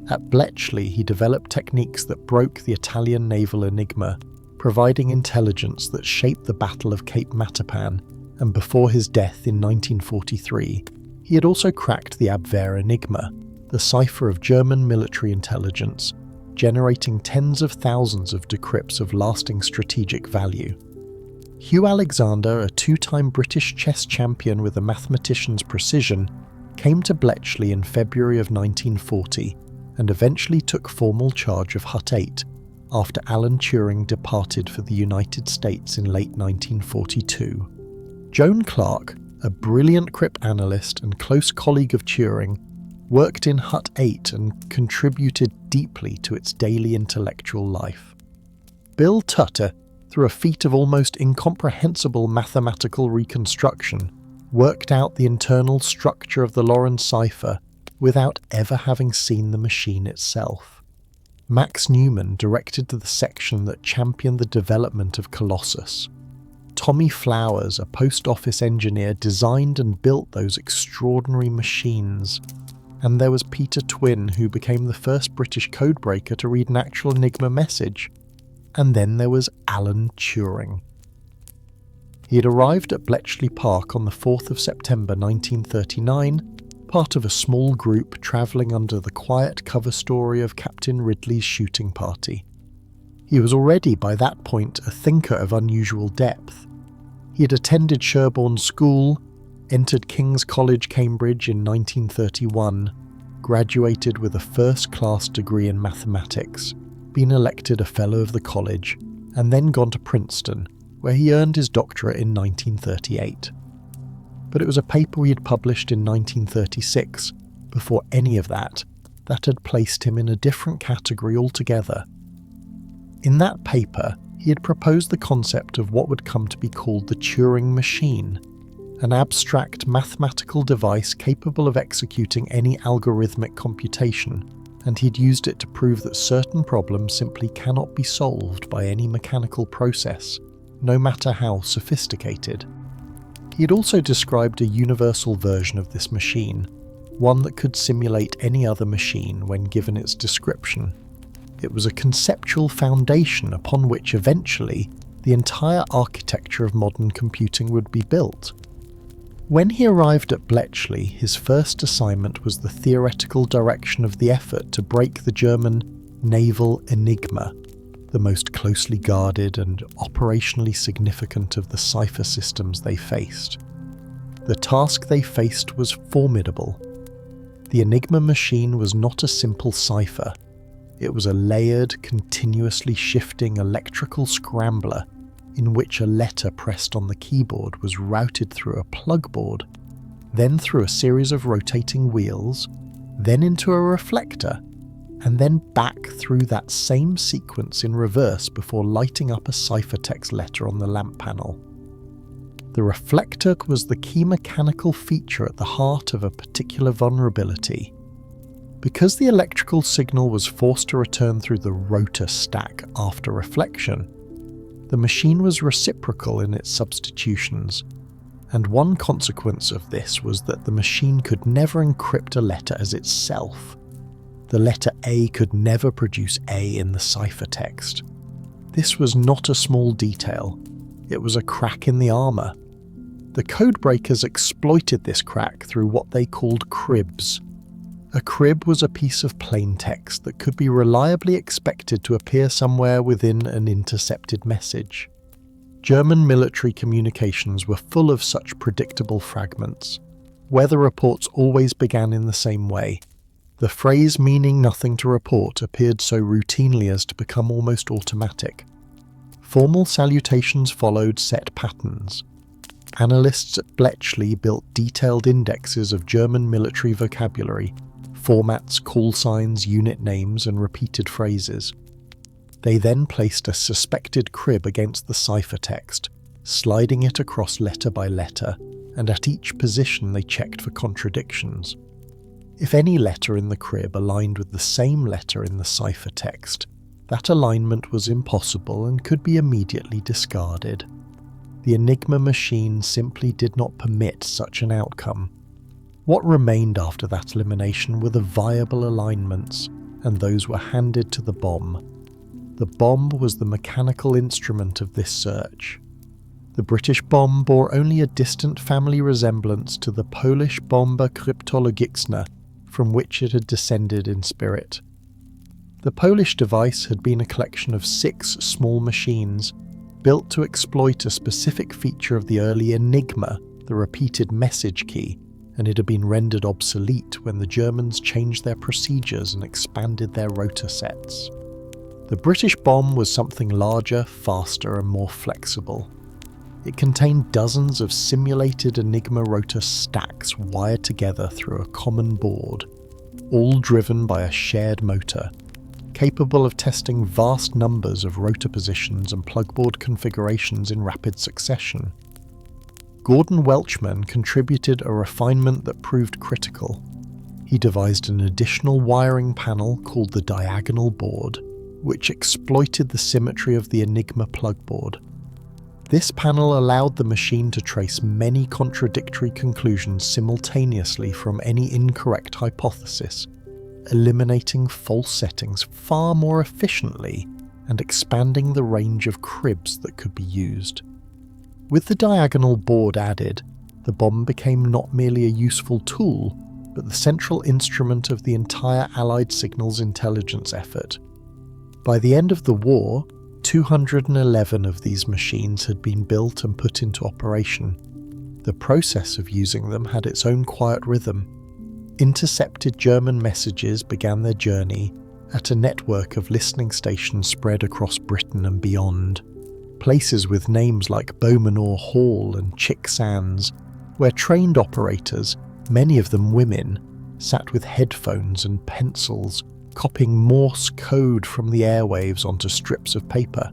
At Bletchley, he developed techniques that broke the Italian naval Enigma, providing intelligence that shaped the Battle of Cape Matapan, and before his death in 1943, he had also cracked the Abwehr Enigma, the cipher of German military intelligence, generating tens of thousands of decrypts of lasting strategic value. Hugh Alexander, a 2-time British chess champion with a mathematician's precision, came to Bletchley in February of 1940 and eventually took formal charge of Hut 8 after Alan Turing departed for the United States in late 1942. Joan Clark, a brilliant cryptanalyst and close colleague of Turing, worked in Hut 8 and contributed deeply to its daily intellectual life. Bill Tutter, through a feat of almost incomprehensible mathematical reconstruction, worked out the internal structure of the Lorenz cipher without ever having seen the machine itself. Max Newman directed the section that championed the development of Colossus. Tommy Flowers, a post office engineer, designed and built those extraordinary machines. And there was Peter Twin, who became the first British codebreaker to read an actual Enigma message. And then there was Alan Turing. He had arrived at Bletchley Park on the 4th of September 1939, part of a small group travelling under the quiet cover story of Captain Ridley's shooting party. He was already by that point a thinker of unusual depth. He had attended Sherborne School, entered King's College, Cambridge in 1931, graduated with a first-class degree in mathematics, been elected a Fellow of the College, and then gone to Princeton, where he earned his doctorate in 1938. but it was a paper he had published in 1936, before any of that had placed him in a different category altogether. In that paper, he had proposed the concept of what would come to be called the Turing machine, an abstract mathematical device capable of executing any algorithmic computation, and he'd used it to prove that certain problems simply cannot be solved by any mechanical process, no matter how sophisticated. He had also described a universal version of this machine, one that could simulate any other machine when given its description. It was a conceptual foundation upon which eventually the entire architecture of modern computing would be built. When he arrived at Bletchley, his first assignment was the theoretical direction of the effort to break the German naval Enigma, the most closely guarded and operationally significant of the cipher systems they faced. The task they faced was formidable. The Enigma machine was not a simple cipher. It was a layered, continuously shifting electrical scrambler in which a letter pressed on the keyboard was routed through a plug board, then through a series of rotating wheels, then into a reflector, and then back through that same sequence in reverse before lighting up a ciphertext letter on the lamp panel. The reflector was the key mechanical feature at the heart of a particular vulnerability. Because the electrical signal was forced to return through the rotor stack after reflection, the machine was reciprocal in its substitutions, and one consequence of this was that the machine could never encrypt a letter as itself. The letter A could never produce A in the ciphertext. This was not a small detail. It was a crack in the armour. The codebreakers exploited this crack through what they called cribs. A crib was a piece of plain text that could be reliably expected to appear somewhere within an intercepted message. German military communications were full of such predictable fragments. Weather reports always began in the same way. The phrase meaning nothing to report appeared so routinely as to become almost automatic. Formal salutations followed set patterns. Analysts at Bletchley built detailed indexes of German military vocabulary, formats, call signs, unit names, and repeated phrases. They then placed a suspected crib against the ciphertext, sliding it across letter by letter, and at each position they checked for contradictions. If any letter in the crib aligned with the same letter in the ciphertext, that alignment was impossible and could be immediately discarded. The Enigma machine simply did not permit such an outcome. What remained after that elimination were the viable alignments, and those were handed to the Bombe. The Bombe was the mechanical instrument of this search. The British Bombe bore only a distant family resemblance to the Polish Bomba cryptologiczna, from which it had descended in spirit. The Polish device had been a collection of 6 small machines, built to exploit a specific feature of the early Enigma, the repeated message key, and it had been rendered obsolete when the Germans changed their procedures and expanded their rotor sets. The British Bombe was something larger, faster, and more flexible. It contained dozens of simulated Enigma rotor stacks wired together through a common board, all driven by a shared motor, capable of testing vast numbers of rotor positions and plugboard configurations in rapid succession. Gordon Welchman contributed a refinement that proved critical. He devised an additional wiring panel called the diagonal board, which exploited the symmetry of the Enigma plugboard. This panel allowed the machine to trace many contradictory conclusions simultaneously from any incorrect hypothesis, eliminating false settings far more efficiently and expanding the range of cribs that could be used. With the diagonal board added, the Bombe became not merely a useful tool, but the central instrument of the entire Allied signals intelligence effort. By the end of the war, 211 of these machines had been built and put into operation. The process of using them had its own quiet rhythm. Intercepted German messages began their journey at a network of listening stations spread across Britain and beyond. Places with names like Beaumanoir Hall and Chick Sands where trained operators, many of them women, sat with headphones and pencils, copying Morse code from the airwaves onto strips of paper.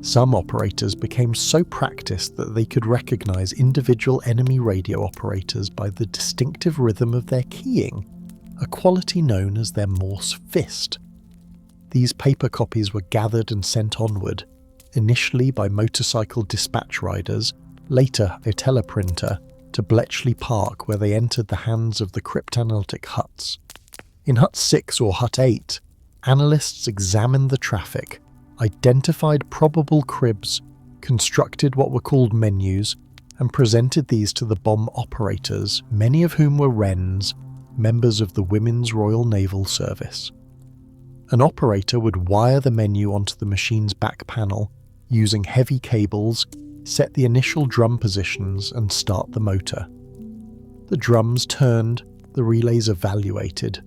Some operators became so practiced that they could recognize individual enemy radio operators by the distinctive rhythm of their keying, a quality known as their Morse fist. These paper copies were gathered and sent onward, initially by motorcycle dispatch riders, later a teleprinter, to Bletchley Park, where they entered the hands of the cryptanalytic huts. In Hut 6 or Hut 8, analysts examined the traffic, identified probable cribs, constructed what were called menus, and presented these to the bomb operators, many of whom were Wrens, members of the Women's Royal Naval Service. An operator would wire the menu onto the machine's back panel, using heavy cables, set the initial drum positions, and start the motor. The drums turned, the relays evaluated,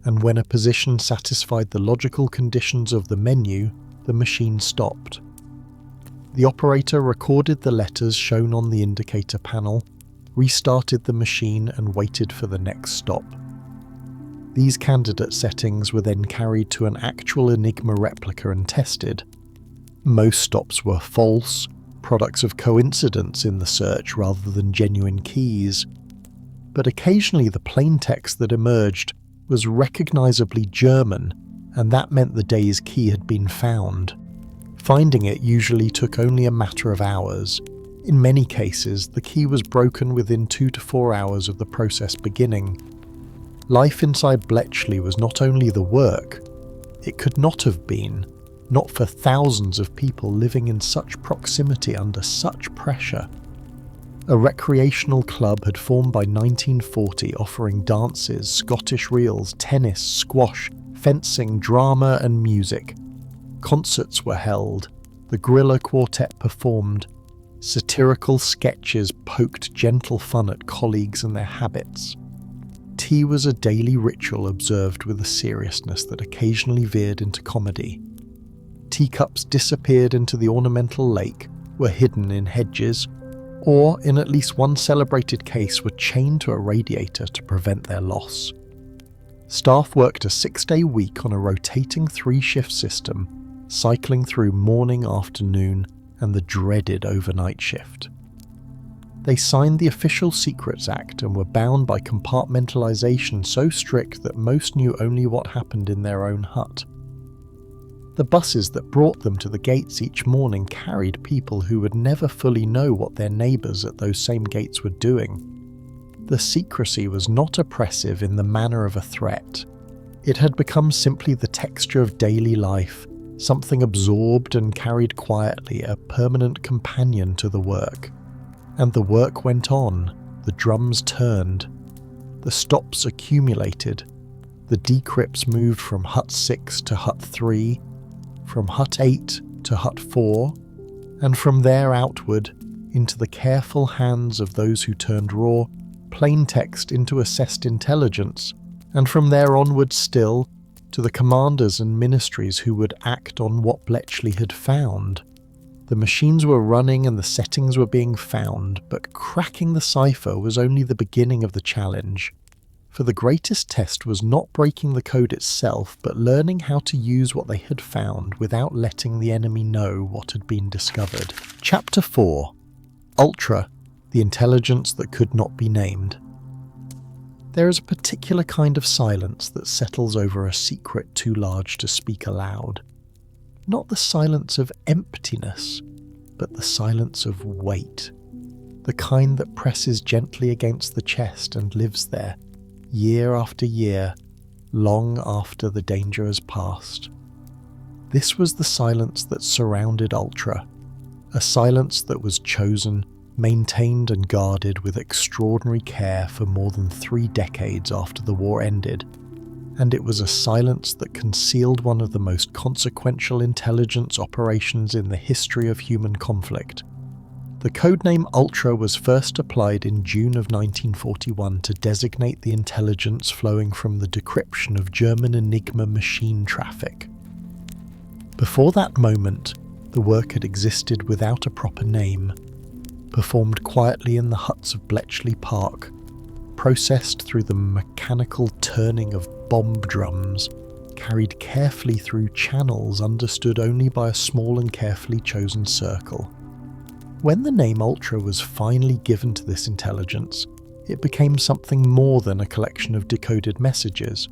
and when a position satisfied the logical conditions of the menu, the machine stopped. The operator recorded the letters shown on the indicator panel, restarted the machine, and waited for the next stop. These candidate settings were then carried to an actual Enigma replica and tested. Most stops were false, products of coincidence in the search rather than genuine keys. But occasionally the plain text that emerged was recognizably German, and that meant the day's key had been found. Finding it usually took only a matter of hours. In many cases, the key was broken within 2 to 4 hours of the process beginning. Life inside Bletchley was not only the work, it could not have been, not for thousands of people living in such proximity under such pressure. A recreational club had formed by 1940, offering dances, Scottish reels, tennis, squash, fencing, drama and music. Concerts were held, the Gorilla Quartet performed, satirical sketches poked gentle fun at colleagues and their habits. Tea was a daily ritual observed with a seriousness that occasionally veered into comedy. Teacups disappeared into the ornamental lake, were hidden in hedges, or, in at least one celebrated case, were chained to a radiator to prevent their loss. Staff worked a 6-day week on a rotating 3-shift system, cycling through morning, afternoon, and the dreaded overnight shift. They signed the Official Secrets Act and were bound by compartmentalization so strict that most knew only what happened in their own hut. The buses that brought them to the gates each morning carried people who would never fully know what their neighbours at those same gates were doing. The secrecy was not oppressive in the manner of a threat. It had become simply the texture of daily life, something absorbed and carried quietly, a permanent companion to the work. And the work went on, the drums turned, the stops accumulated, the decrypts moved from Hut 6 to Hut 3, from Hut 8 to Hut 4, and from there outward into the careful hands of those who turned raw, plain text into assessed intelligence, and from there onward still to the commanders and ministries who would act on what Bletchley had found. The machines were running and the settings were being found, but cracking the cipher was only the beginning of the challenge. For the greatest test was not breaking the code itself, but learning how to use what they had found without letting the enemy know what had been discovered. Chapter 4. Ultra, the intelligence that could not be named. There is a particular kind of silence that settles over a secret too large to speak aloud. Not the silence of emptiness, but the silence of weight. The kind that presses gently against the chest and lives there, year after year, long after the danger has passed. This was the silence that surrounded Ultra, a silence that was chosen, maintained and guarded with extraordinary care for more than 3 decades after the war ended, and it was a silence that concealed one of the most consequential intelligence operations in the history of human conflict. The codename Ultra was first applied in June of 1941 to designate the intelligence flowing from the decryption of German Enigma machine traffic. Before that moment, the work had existed without a proper name. performed quietly in the huts of Bletchley Park, processed through the mechanical turning of bomb drums, carried carefully through channels understood only by a small and carefully chosen circle. When the name Ultra was finally given to this intelligence, it became something more than a collection of decoded messages.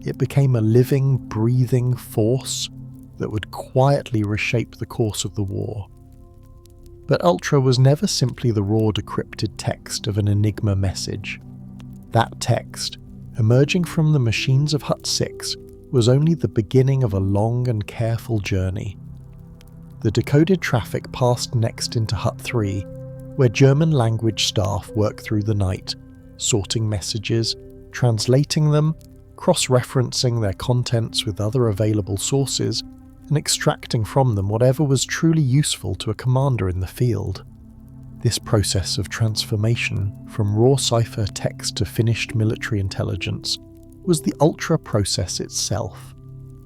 It became a living, breathing force that would quietly reshape the course of the war. But Ultra was never simply the raw decrypted text of an Enigma message. That text, emerging from the machines of Hut 6, was only the beginning of a long and careful journey. The decoded traffic passed next into Hut 3, where German language staff worked through the night, sorting messages, translating them, cross-referencing their contents with other available sources, and extracting from them whatever was truly useful to a commander in the field. This process of transformation from raw cipher text to finished military intelligence was the Ultra process itself.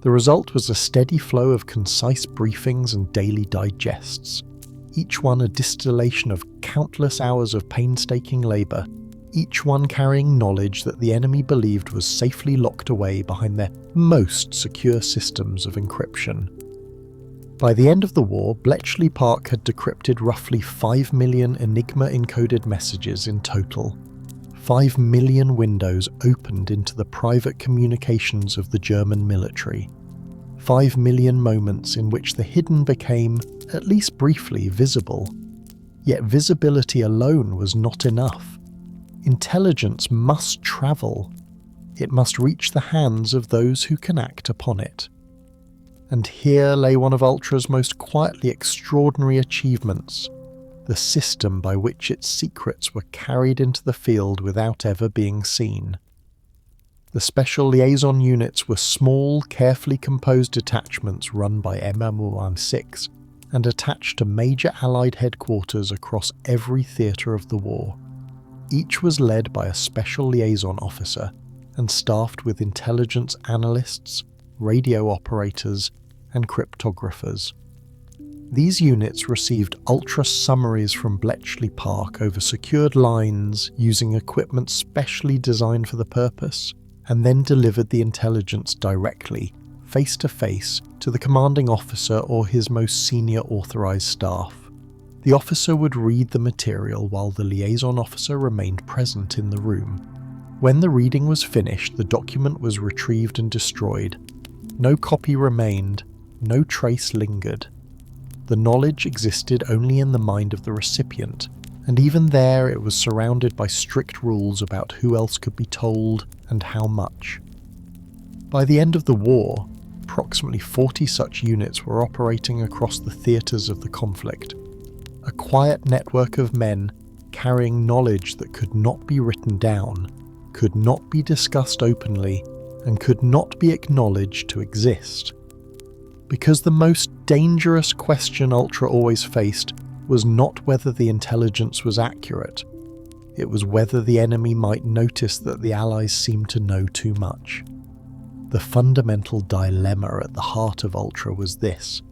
The result was a steady flow of concise briefings and daily digests, each one a distillation of countless hours of painstaking labour, each one carrying knowledge that the enemy believed was safely locked away behind their most secure systems of encryption. By the end of the war, Bletchley Park had decrypted roughly 5 million Enigma-encoded messages in total. 5 million windows opened into the private communications of the German military. 5 million moments in which the hidden became, at least briefly, visible. Yet visibility alone was not enough. Intelligence must travel. It must reach the hands of those who can act upon it. And here lay one of Ultra's most quietly extraordinary achievements, the system by which its secrets were carried into the field without ever being seen. The special liaison units were small, carefully composed detachments run by MM-6 and attached to major Allied headquarters across every theatre of the war. Each was led by a special liaison officer and staffed with intelligence analysts, radio operators, and cryptographers. These units received Ultra summaries from Bletchley Park over secured lines using equipment specially designed for the purpose, and then delivered the intelligence directly, face-to-face, to the commanding officer or his most senior authorized staff. The officer would read the material while the liaison officer remained present in the room. When the reading was finished, the document was retrieved and destroyed. No copy remained, no trace lingered. The knowledge existed only in the mind of the recipient, and even there it was surrounded by strict rules about who else could be told and how much. By the end of the war, approximately 40 such units were operating across the theatres of the conflict. A quiet network of men carrying knowledge that could not be written down, could not be discussed openly, and could not be acknowledged to exist. Because the most dangerous question Ultra always faced was not whether the intelligence was accurate. It was whether the enemy might notice that the Allies seemed to know too much. The fundamental dilemma at the heart of Ultra was this: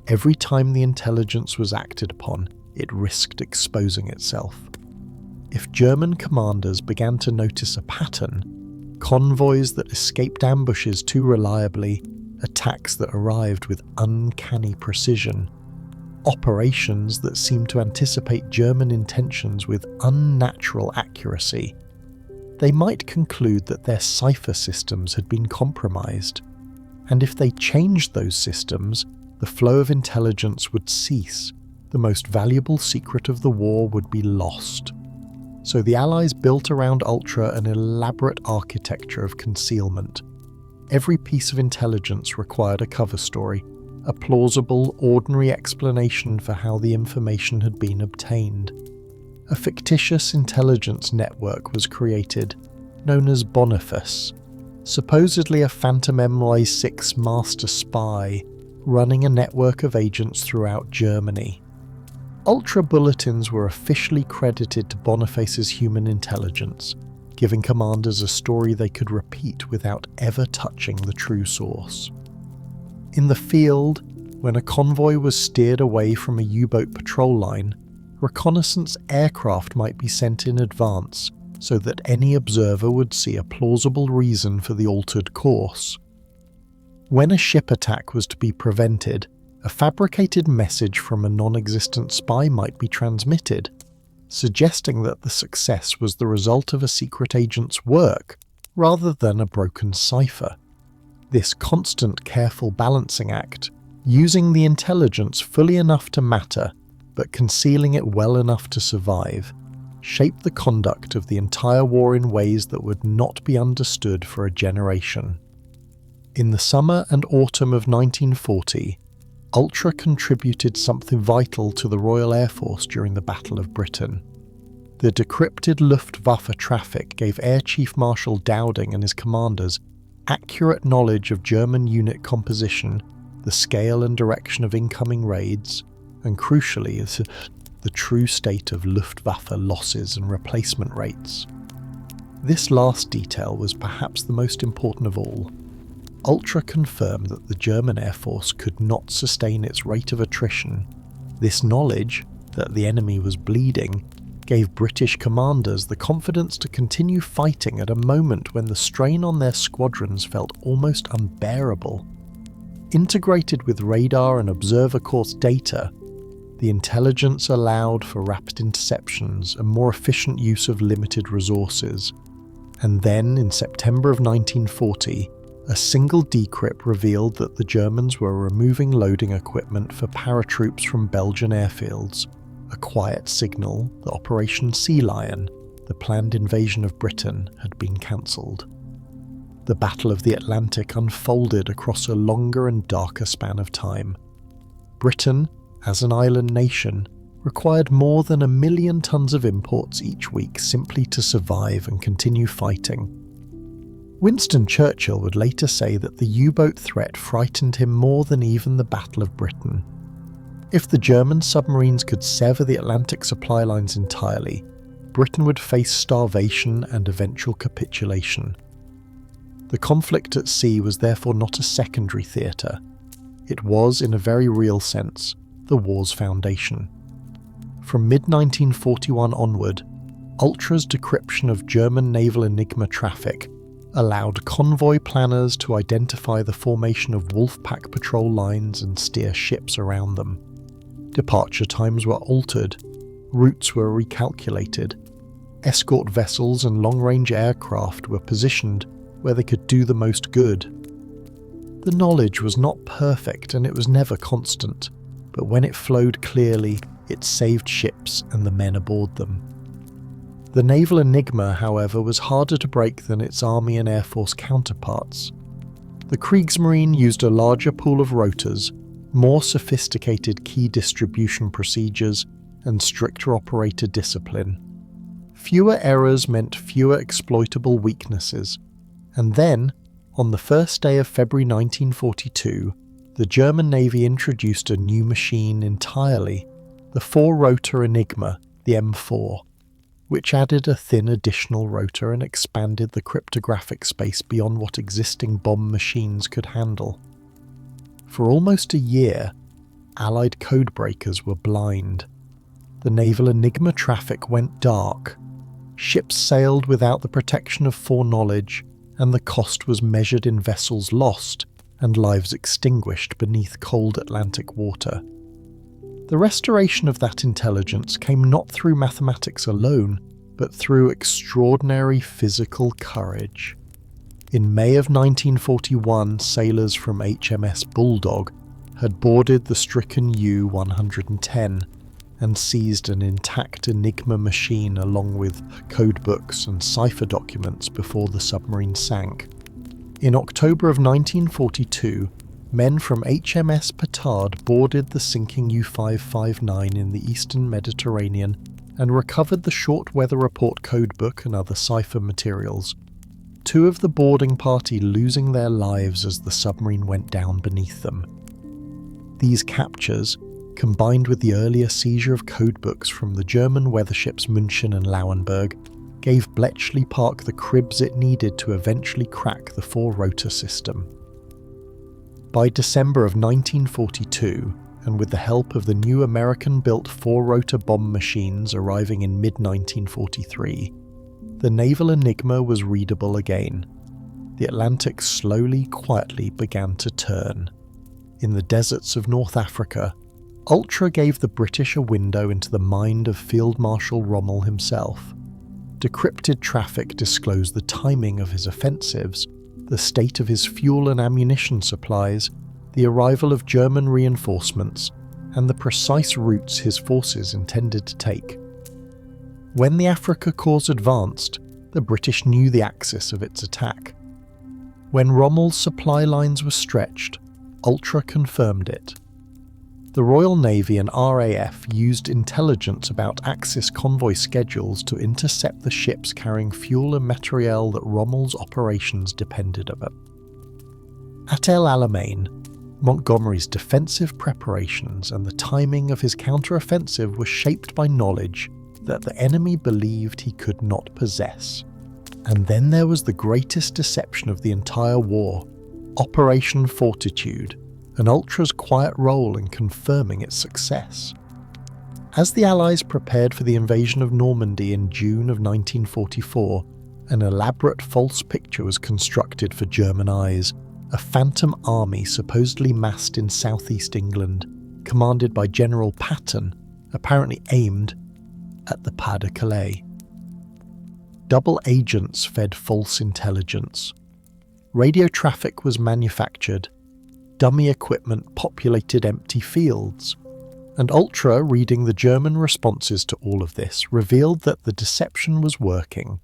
every time the intelligence was acted upon, it risked exposing itself. If German commanders began to notice a pattern, convoys that escaped ambushes too reliably, attacks that arrived with uncanny precision, operations that seemed to anticipate German intentions with unnatural accuracy, they might conclude that their cipher systems had been compromised, and if they changed those systems, the flow of intelligence would cease, the most valuable secret of the war would be lost. So the Allies built around Ultra an elaborate architecture of concealment. Every piece of intelligence required a cover story, a plausible, ordinary explanation for how the information had been obtained. A fictitious intelligence network was created, known as Boniface, supposedly a phantom MI6 master spy, running a network of agents throughout Germany. Ultra bulletins were officially credited to Boniface's human intelligence, giving commanders a story they could repeat without ever touching the true source. In the field, when a convoy was steered away from a U-boat patrol line, reconnaissance aircraft might be sent in advance so that any observer would see a plausible reason for the altered course. When a ship attack was to be prevented, a fabricated message from a non-existent spy might be transmitted, suggesting that the success was the result of a secret agent's work rather than a broken cipher. This constant careful balancing act, using the intelligence fully enough to matter but concealing it well enough to survive, shaped the conduct of the entire war in ways that would not be understood for a generation. In the summer and autumn of 1940, Ultra contributed something vital to the Royal Air Force during the Battle of Britain. The decrypted Luftwaffe traffic gave Air Chief Marshal Dowding and his commanders accurate knowledge of German unit composition, the scale and direction of incoming raids, and crucially, the true state of Luftwaffe losses and replacement rates. This last detail was perhaps the most important of all. Ultra confirmed that the German Air Force could not sustain its rate of attrition. This knowledge, that the enemy was bleeding, gave British commanders the confidence to continue fighting at a moment when the strain on their squadrons felt almost unbearable. Integrated with radar and observer course data, the intelligence allowed for rapid interceptions and more efficient use of limited resources. And then, in September of 1940, a single decrypt revealed that the Germans were removing loading equipment for paratroops from Belgian airfields, a quiet signal that Operation Sea Lion, the planned invasion of Britain, had been cancelled. The Battle of the Atlantic unfolded across a longer and darker span of time. Britain, as an island nation, required more than 1 million tons of imports each week simply to survive and continue fighting. Winston Churchill would later say that the U-boat threat frightened him more than even the Battle of Britain. If the German submarines could sever the Atlantic supply lines entirely, Britain would face starvation and eventual capitulation. The conflict at sea was therefore not a secondary theatre. It was, in a very real sense, the war's foundation. From mid-1941 onward, Ultra's decryption of German naval Enigma traffic allowed convoy planners to identify the formation of Wolfpack patrol lines and steer ships around them. Departure times were altered, routes were recalculated, escort vessels and long-range aircraft were positioned where they could do the most good. The knowledge was not perfect and it was never constant, but when it flowed clearly, it saved ships and the men aboard them. The naval Enigma, however, was harder to break than its Army and Air Force counterparts. The Kriegsmarine used a larger pool of rotors, more sophisticated key distribution procedures, and stricter operator discipline. Fewer errors meant fewer exploitable weaknesses, and then, on the first day of February 1942, the German Navy introduced a new machine entirely, the 4-rotor Enigma, the M4, which added a thin additional rotor and expanded the cryptographic space beyond what existing bomb machines could handle. For almost a year, Allied codebreakers were blind. The naval Enigma traffic went dark. Ships sailed without the protection of foreknowledge, and the cost was measured in vessels lost and lives extinguished beneath cold Atlantic water. The restoration of that intelligence came not through mathematics alone, but through extraordinary physical courage. In May of 1941, sailors from HMS Bulldog had boarded the stricken U-110 and seized an intact Enigma machine along with codebooks and cipher documents before the submarine sank. In October of 1942, men from HMS Petard boarded the sinking U-559 in the eastern Mediterranean and recovered the short weather report codebook and other cipher materials, 2 of the boarding party losing their lives as the submarine went down beneath them. These captures, combined with the earlier seizure of codebooks from the German weather ships München and Lauenburg, gave Bletchley Park the cribs it needed to eventually crack the 4-rotor system. By December of 1942, and with the help of the new American-built four-rotor bomb machines arriving in mid-1943, the naval Enigma was readable again. The Atlantic slowly, quietly began to turn. In the deserts of North Africa, Ultra gave the British a window into the mind of Field Marshal Rommel himself. Decrypted traffic disclosed the timing of his offensives, the state of his fuel and ammunition supplies, the arrival of German reinforcements, and the precise routes his forces intended to take. When the Africa Corps advanced, the British knew the axis of its attack. When Rommel's supply lines were stretched, Ultra confirmed it. The Royal Navy and RAF used intelligence about Axis convoy schedules to intercept the ships carrying fuel and materiel that Rommel's operations depended upon. At El Alamein, Montgomery's defensive preparations and the timing of his counter-offensive were shaped by knowledge that the enemy believed he could not possess. And then there was the greatest deception of the entire war, Operation Fortitude, and Ultra's quiet role in confirming its success. As the Allies prepared for the invasion of Normandy in June of 1944, an elaborate false picture was constructed for German eyes, a phantom army supposedly massed in southeast England, commanded by General Patton, apparently aimed at the Pas de Calais. Double agents fed false intelligence. Radio traffic was manufactured, dummy equipment populated empty fields, and Ultra, reading the German responses to all of this, revealed that the deception was working.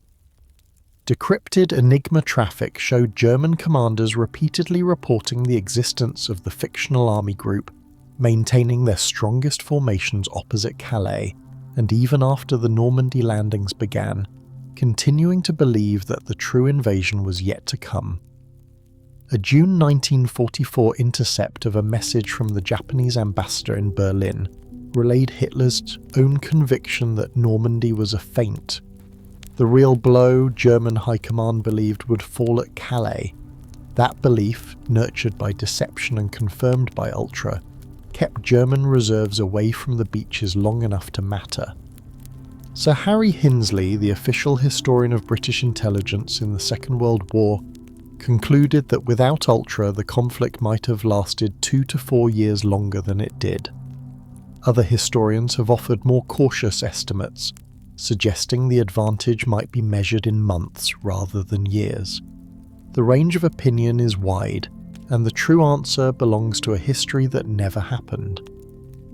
Decrypted Enigma traffic showed German commanders repeatedly reporting the existence of the fictional army group, maintaining their strongest formations opposite Calais, and even after the Normandy landings began, continuing to believe that the true invasion was yet to come. A June 1944 intercept of a message from the Japanese ambassador in Berlin relayed Hitler's own conviction that Normandy was a feint. The real blow, German high command believed, would fall at Calais. That belief, nurtured by deception and confirmed by Ultra, kept German reserves away from the beaches long enough to matter. Sir Harry Hinsley, the official historian of British intelligence in the Second World War, concluded that without Ultra the conflict might have lasted 2 to 4 years longer than it did. Other historians have offered more cautious estimates, suggesting the advantage might be measured in months rather than years. The range of opinion is wide, and the true answer belongs to a history that never happened.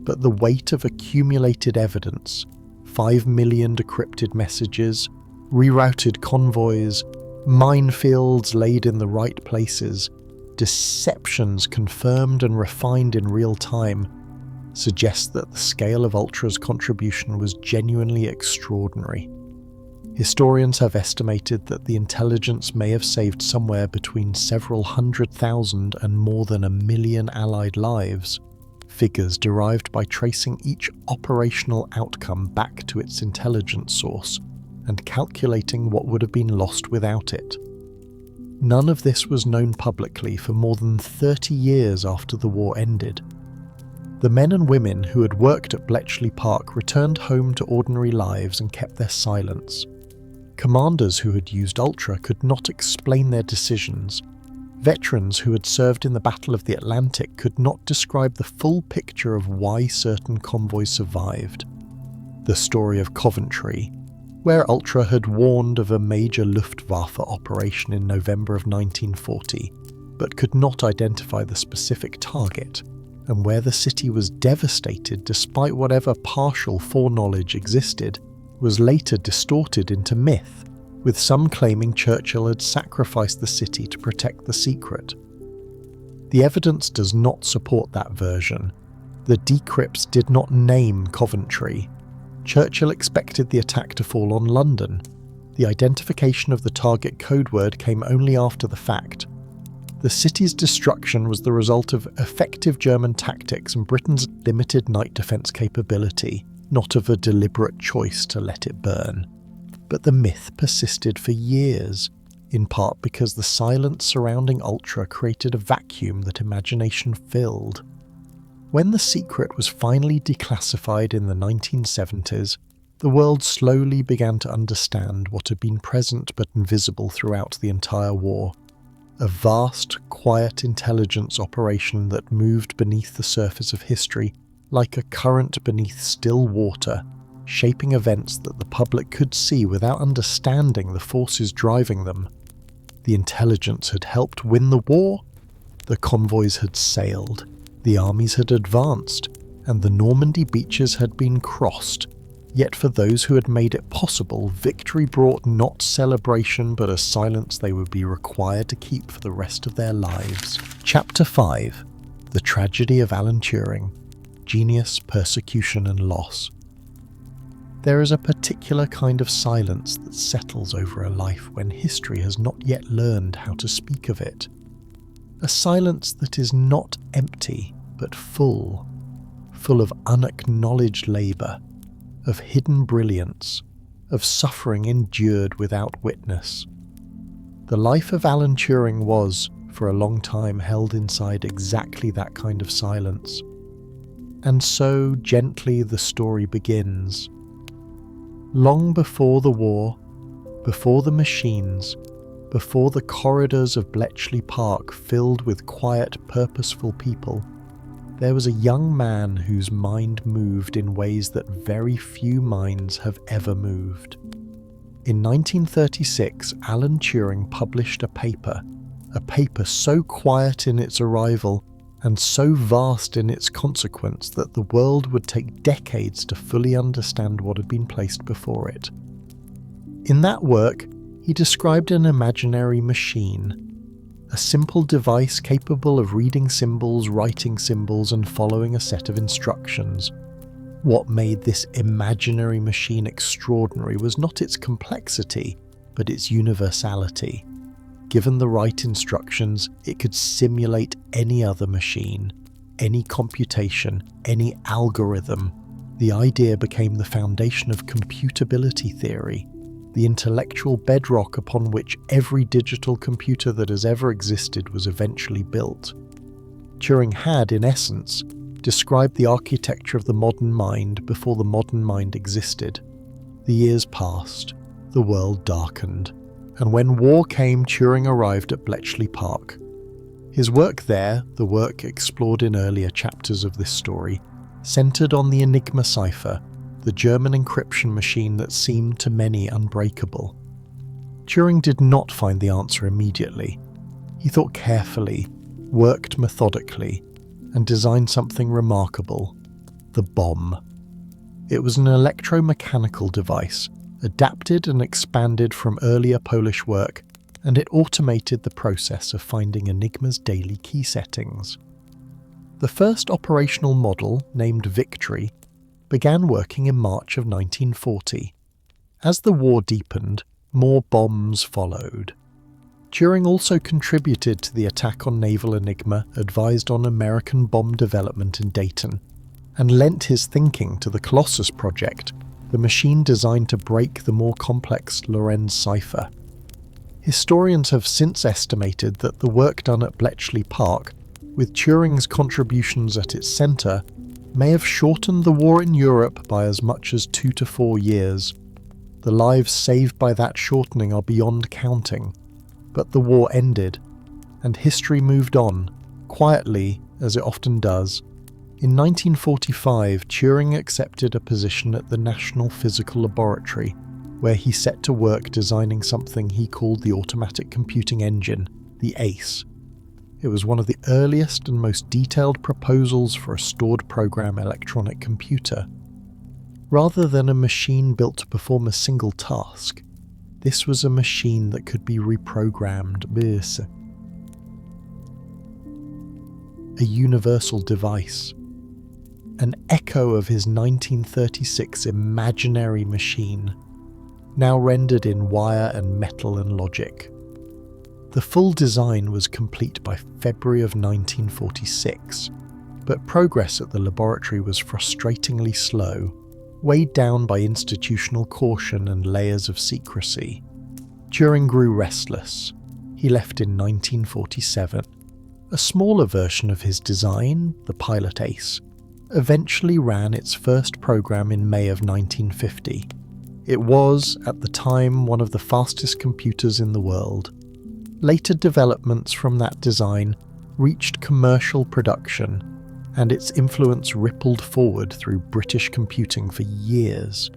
But the weight of accumulated evidence, 5 million decrypted messages, rerouted convoys, minefields laid in the right places, deceptions confirmed and refined in real time, suggests that the scale of Ultra's contribution was genuinely extraordinary. Historians have estimated that the intelligence may have saved somewhere between several 100,000 and more than 1 million Allied lives, figures derived by tracing each operational outcome back to its intelligence source and calculating what would have been lost without it. None of this was known publicly for more than 30 years after the war ended. The men and women who had worked at Bletchley Park returned home to ordinary lives and kept their silence. Commanders who had used Ultra could not explain their decisions. Veterans who had served in the Battle of the Atlantic could not describe the full picture of why certain convoys survived. The story of Coventry, where Ultra had warned of a major Luftwaffe operation in November of 1940, but could not identify the specific target, and where the city was devastated despite whatever partial foreknowledge existed, was later distorted into myth, with some claiming Churchill had sacrificed the city to protect the secret. The evidence does not support that version. The decrypts did not name Coventry. Churchill expected the attack to fall on London. The identification of the target code word came only after the fact. The city's destruction was the result of effective German tactics and Britain's limited night defence capability, not of a deliberate choice to let it burn. But the myth persisted for years, in part because the silence surrounding Ultra created a vacuum that imagination filled. When the secret was finally declassified in the 1970s, the world slowly began to understand what had been present but invisible throughout the entire war. A vast, quiet intelligence operation that moved beneath the surface of history like a current beneath still water, shaping events that the public could see without understanding the forces driving them. The intelligence had helped win the war, the convoys had sailed, the armies had advanced, and the Normandy beaches had been crossed. Yet for those who had made it possible, victory brought not celebration but a silence they would be required to keep for the rest of their lives. Chapter 5. The Tragedy of Alan Turing. Genius, Persecution and Loss. There is a particular kind of silence that settles over a life when history has not yet learned how to speak of it. A silence that is not empty, but full of unacknowledged labour, of hidden brilliance, of suffering endured without witness. The life of Alan Turing was, for a long time, held inside exactly that kind of silence. And so, gently, the story begins. Long before the war, before the machines, before the corridors of Bletchley Park filled with quiet, purposeful people, there was a young man whose mind moved in ways that very few minds have ever moved. In 1936, Alan Turing published a paper so quiet in its arrival and so vast in its consequence that the world would take decades to fully understand what had been placed before it. In that work, he described an imaginary machine, a simple device capable of reading symbols, writing symbols, and following a set of instructions. What made this imaginary machine extraordinary was not its complexity, but its universality. Given the right instructions, it could simulate any other machine, any computation, any algorithm. The idea became the foundation of computability theory, the intellectual bedrock upon which every digital computer that has ever existed was eventually built. Turing had, in essence, described the architecture of the modern mind before the modern mind existed. The years passed, the world darkened, and when war came, Turing arrived at Bletchley Park. His work there, the work explored in earlier chapters of this story, centered on the Enigma cipher, the German encryption machine that seemed to many unbreakable. Turing did not find the answer immediately. He thought carefully, worked methodically, and designed something remarkable: the bombe. It was an electromechanical device, adapted and expanded from earlier Polish work, and it automated the process of finding Enigma's daily key settings. The first operational model, named Victory, began working in March of 1940. As the war deepened, more bombs followed. Turing also contributed to the attack on naval Enigma, advised on American bomb development in Dayton, and lent his thinking to the Colossus project, the machine designed to break the more complex Lorenz cipher. Historians have since estimated that the work done at Bletchley Park, with Turing's contributions at its centre, may have shortened the war in Europe by as much as 2 to 4 years. The lives saved by that shortening are beyond counting. But the war ended, and history moved on, quietly, as it often does. In 1945, Turing accepted a position at the National Physical Laboratory, where he set to work designing something he called the Automatic Computing Engine, the ACE. It was one of the earliest and most detailed proposals for a stored program electronic computer. Rather than a machine built to perform a single task, this was a machine that could be reprogrammed. A universal device. An echo of his 1936 imaginary machine, now rendered in wire and metal and logic. The full design was complete by February of 1946, but progress at the laboratory was frustratingly slow, weighed down by institutional caution and layers of secrecy. Turing grew restless. He left in 1947. A smaller version of his design, the Pilot Ace, eventually ran its first program in May of 1950. It was, at the time, one of the fastest computers in the world. Later developments from that design reached commercial production, and its influence rippled forward through British computing for years.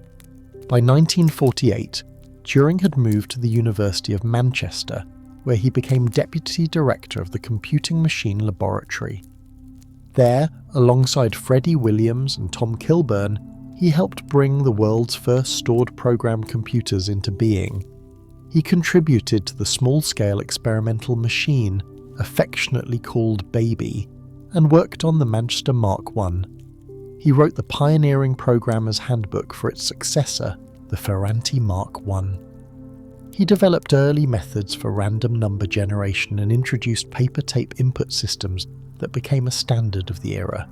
By 1948, Turing had moved to the University of Manchester, where he became deputy director of the Computing Machine Laboratory. There, alongside Freddie Williams and Tom Kilburn, he helped bring the world's first stored program computers into being. He contributed to the small-scale experimental machine, affectionately called Baby, and worked on the Manchester Mark I. He wrote the pioneering programmer's handbook for its successor, the Ferranti Mark I. He developed early methods for random number generation and introduced paper-tape input systems that became a standard of the era.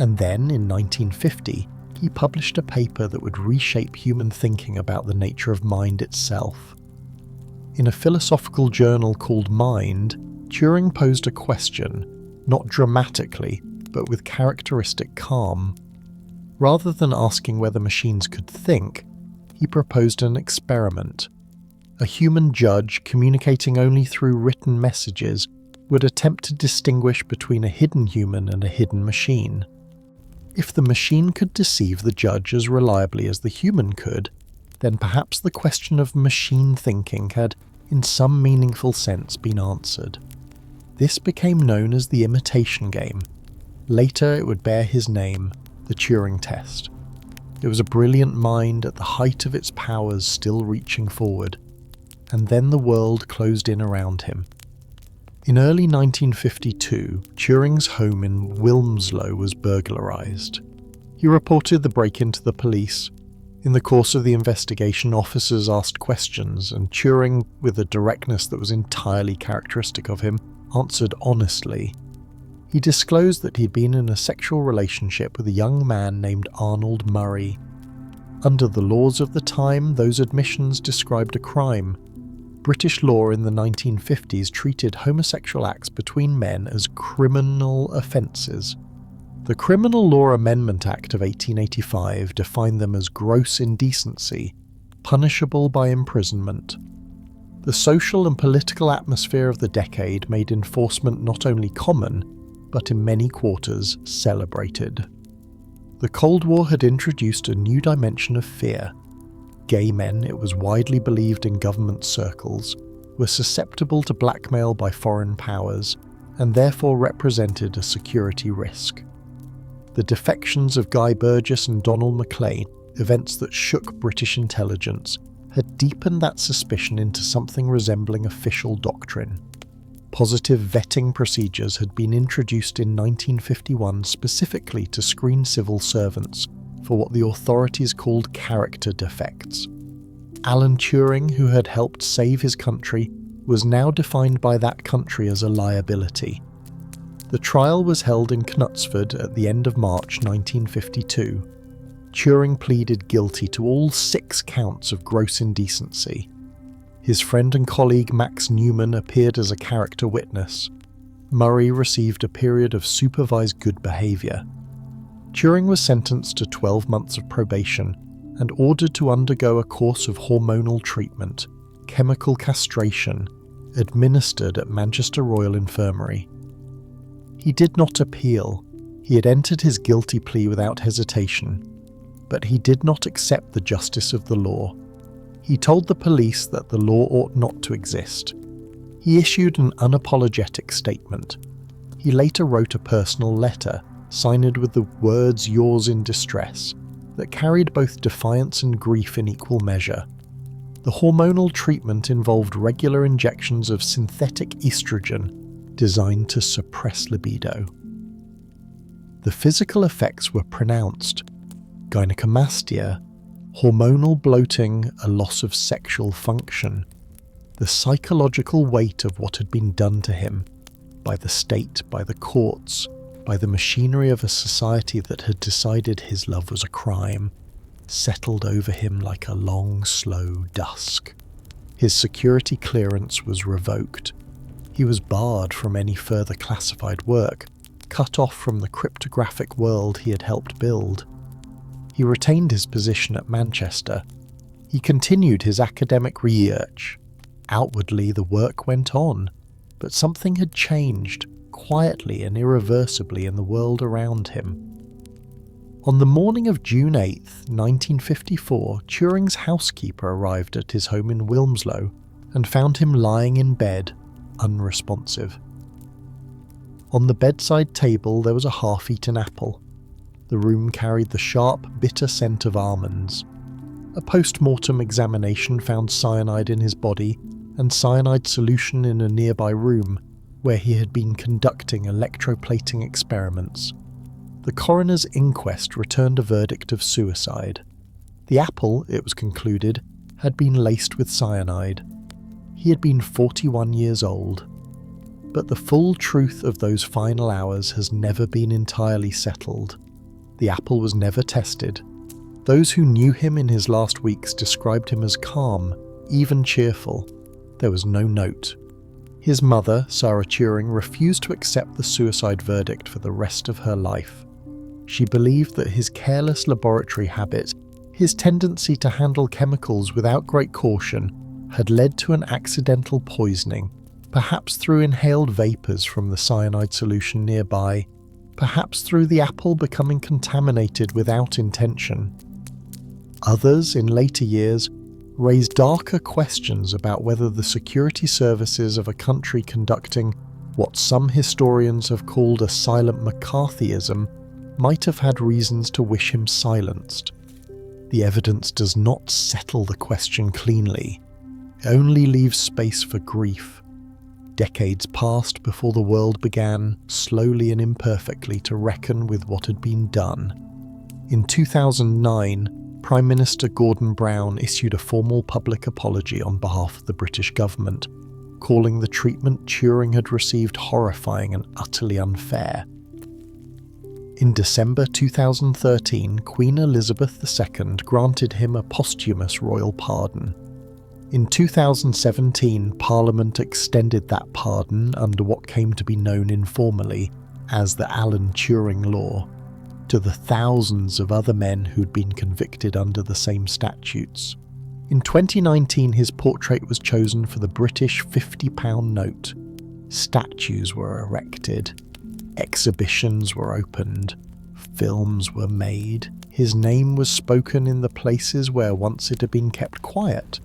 And then, in 1950, he published a paper that would reshape human thinking about the nature of mind itself. In a philosophical journal called Mind, Turing posed a question, not dramatically, but with characteristic calm. Rather than asking whether machines could think, he proposed an experiment. A human judge, communicating only through written messages, would attempt to distinguish between a hidden human and a hidden machine. If the machine could deceive the judge as reliably as the human could, then perhaps the question of machine thinking had, in some meaningful sense, been answered. This became known as the imitation game. Later it would bear his name, the Turing test. It was a brilliant mind at the height of its powers still reaching forward, and then the world closed in around him. In early 1952, Turing's home in Wilmslow was burglarized. He reported the break-in to the police. In the course of the investigation, officers asked questions, and Turing, with a directness that was entirely characteristic of him, answered honestly. He disclosed that he'd been in a sexual relationship with a young man named Arnold Murray. Under the laws of the time, those admissions described a crime. British law in the 1950s treated homosexual acts between men as criminal offences. The Criminal Law Amendment Act of 1885 defined them as gross indecency, punishable by imprisonment. The social and political atmosphere of the decade made enforcement not only common, but in many quarters celebrated. The Cold War had introduced a new dimension of fear. Gay men, it was widely believed in government circles, were susceptible to blackmail by foreign powers, and therefore represented a security risk. The defections of Guy Burgess and Donald Maclean, events that shook British intelligence, had deepened that suspicion into something resembling official doctrine. Positive vetting procedures had been introduced in 1951 specifically to screen civil servants for what the authorities called character defects. Alan Turing, who had helped save his country, was now defined by that country as a liability. The trial was held in Knutsford at the end of March 1952. Turing pleaded guilty to all 6 counts of gross indecency. His friend and colleague Max Newman appeared as a character witness. Murray received a period of supervised good behaviour. Turing was sentenced to 12 months of probation and ordered to undergo a course of hormonal treatment, chemical castration, administered at Manchester Royal Infirmary. He did not appeal. He had entered his guilty plea without hesitation, but he did not accept the justice of the law. He told the police that the law ought not to exist. He issued an unapologetic statement. He later wrote a personal letter, signed with the words "yours in distress," that carried both defiance and grief in equal measure. The hormonal treatment involved regular injections of synthetic estrogen designed to suppress libido. The physical effects were pronounced: gynecomastia, hormonal bloating, a loss of sexual function. The psychological weight of what had been done to him, by the state, by the courts, by the machinery of a society that had decided his love was a crime, settled over him like a long, slow dusk. His security clearance was revoked. He was barred from any further classified work, cut off from the cryptographic world he had helped build. He retained his position at Manchester. He continued his academic research. Outwardly, the work went on, but something had changed, quietly and irreversibly, in the world around him. On the morning of June 8, 1954, Turing's housekeeper arrived at his home in Wilmslow and found him lying in bed, unresponsive. On the bedside table there was a half-eaten apple. The room carried the sharp, bitter scent of almonds. A post-mortem examination found cyanide in his body and cyanide solution in a nearby room where he had been conducting electroplating experiments. The coroner's inquest returned a verdict of suicide. The apple, it was concluded, had been laced with cyanide. He had been 41 years old. But the full truth of those final hours has never been entirely settled. The apple was never tested. Those who knew him in his last weeks described him as calm, even cheerful. There was no note. His mother, Sarah Turing, refused to accept the suicide verdict for the rest of her life. She believed that his careless laboratory habits, his tendency to handle chemicals without great caution, had led to an accidental poisoning, perhaps through inhaled vapours from the cyanide solution nearby, perhaps through the apple becoming contaminated without intention. Others, in later years, raised darker questions about whether the security services of a country conducting what some historians have called a silent McCarthyism might have had reasons to wish him silenced. The evidence does not settle the question cleanly. It only leaves space for grief. Decades passed before the world began, slowly and imperfectly, to reckon with what had been done. In 2009, Prime Minister Gordon Brown issued a formal public apology on behalf of the British government, calling the treatment Turing had received horrifying and utterly unfair. In December 2013, Queen Elizabeth II granted him a posthumous royal pardon. In 2017, Parliament extended that pardon under what came to be known informally as the Alan Turing Law to the thousands of other men who'd been convicted under the same statutes. In 2019, his portrait was chosen for the British £50 note. Statues were erected. Exhibitions were opened, films were made, his name was spoken in the places where once it had been kept quiet,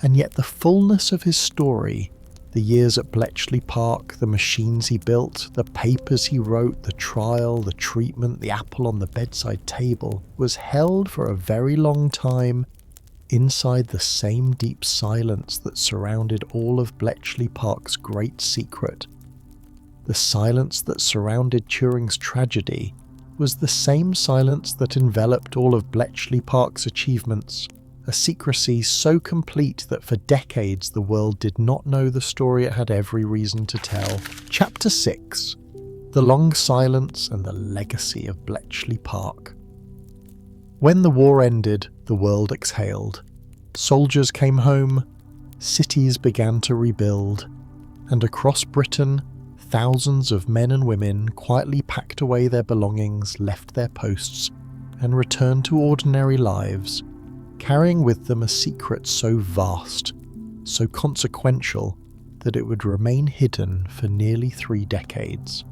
and yet the fullness of his story, the years at Bletchley Park, the machines he built, the papers he wrote, the trial, the treatment, the apple on the bedside table, was held for a very long time inside the same deep silence that surrounded all of Bletchley Park's great secret. The silence that surrounded Turing's tragedy was the same silence that enveloped all of Bletchley Park's achievements, a secrecy so complete that for decades the world did not know the story it had every reason to tell. Chapter 6: The Long Silence and the Legacy of Bletchley Park. When the war ended, the world exhaled. Soldiers came home, cities began to rebuild, and across Britain, thousands of men and women quietly packed away their belongings, left their posts, and returned to ordinary lives, carrying with them a secret so vast, so consequential, that it would remain hidden for nearly 3 decades.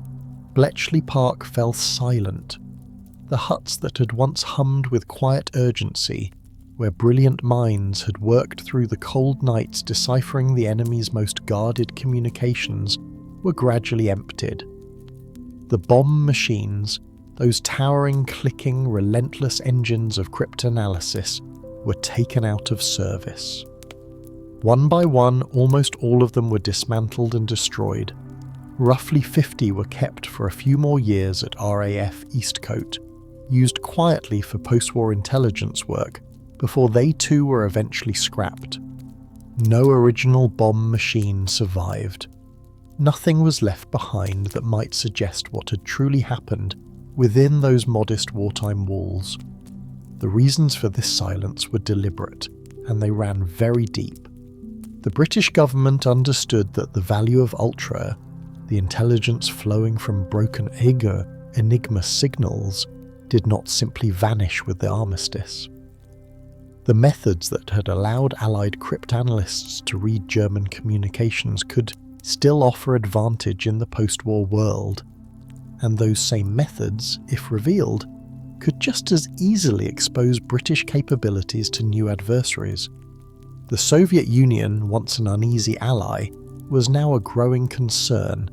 Bletchley Park fell silent. The huts that had once hummed with quiet urgency, where brilliant minds had worked through the cold nights deciphering the enemy's most guarded communications, were gradually emptied. The bomb machines, those towering, clicking, relentless engines of cryptanalysis, were taken out of service. One by one, almost all of them were dismantled and destroyed. Roughly 50 were kept for a few more years at RAF Eastcote, used quietly for post-war intelligence work, before they too were eventually scrapped. No original bomb machine survived. Nothing was left behind that might suggest what had truly happened within those modest wartime walls. The reasons for this silence were deliberate, and they ran very deep. The British government understood that the value of Ultra, the intelligence flowing from broken Enigma signals, did not simply vanish with the armistice. The methods that had allowed Allied cryptanalysts to read German communications could still offer advantage in the post-war world, and those same methods, if revealed, could just as easily expose British capabilities to new adversaries. The Soviet Union, once an uneasy ally, was now a growing concern.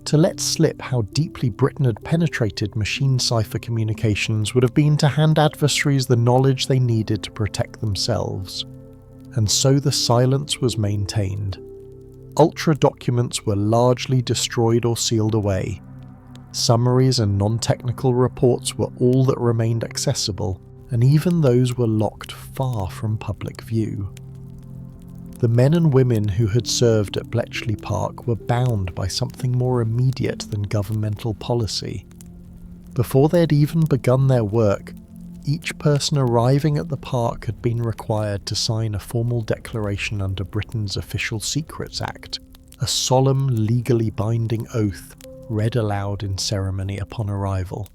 To let slip how deeply Britain had penetrated machine cipher communications would have been to hand adversaries the knowledge they needed to protect themselves. And so the silence was maintained. Ultra documents were largely destroyed or sealed away. Summaries and non-technical reports were all that remained accessible, and even those were locked far from public view. The men and women who had served at Bletchley Park were bound by something more immediate than governmental policy. Before they had even begun their work, each person arriving at the park had been required to sign a formal declaration under Britain's Official Secrets Act, a solemn, legally binding oath read aloud in ceremony upon arrival.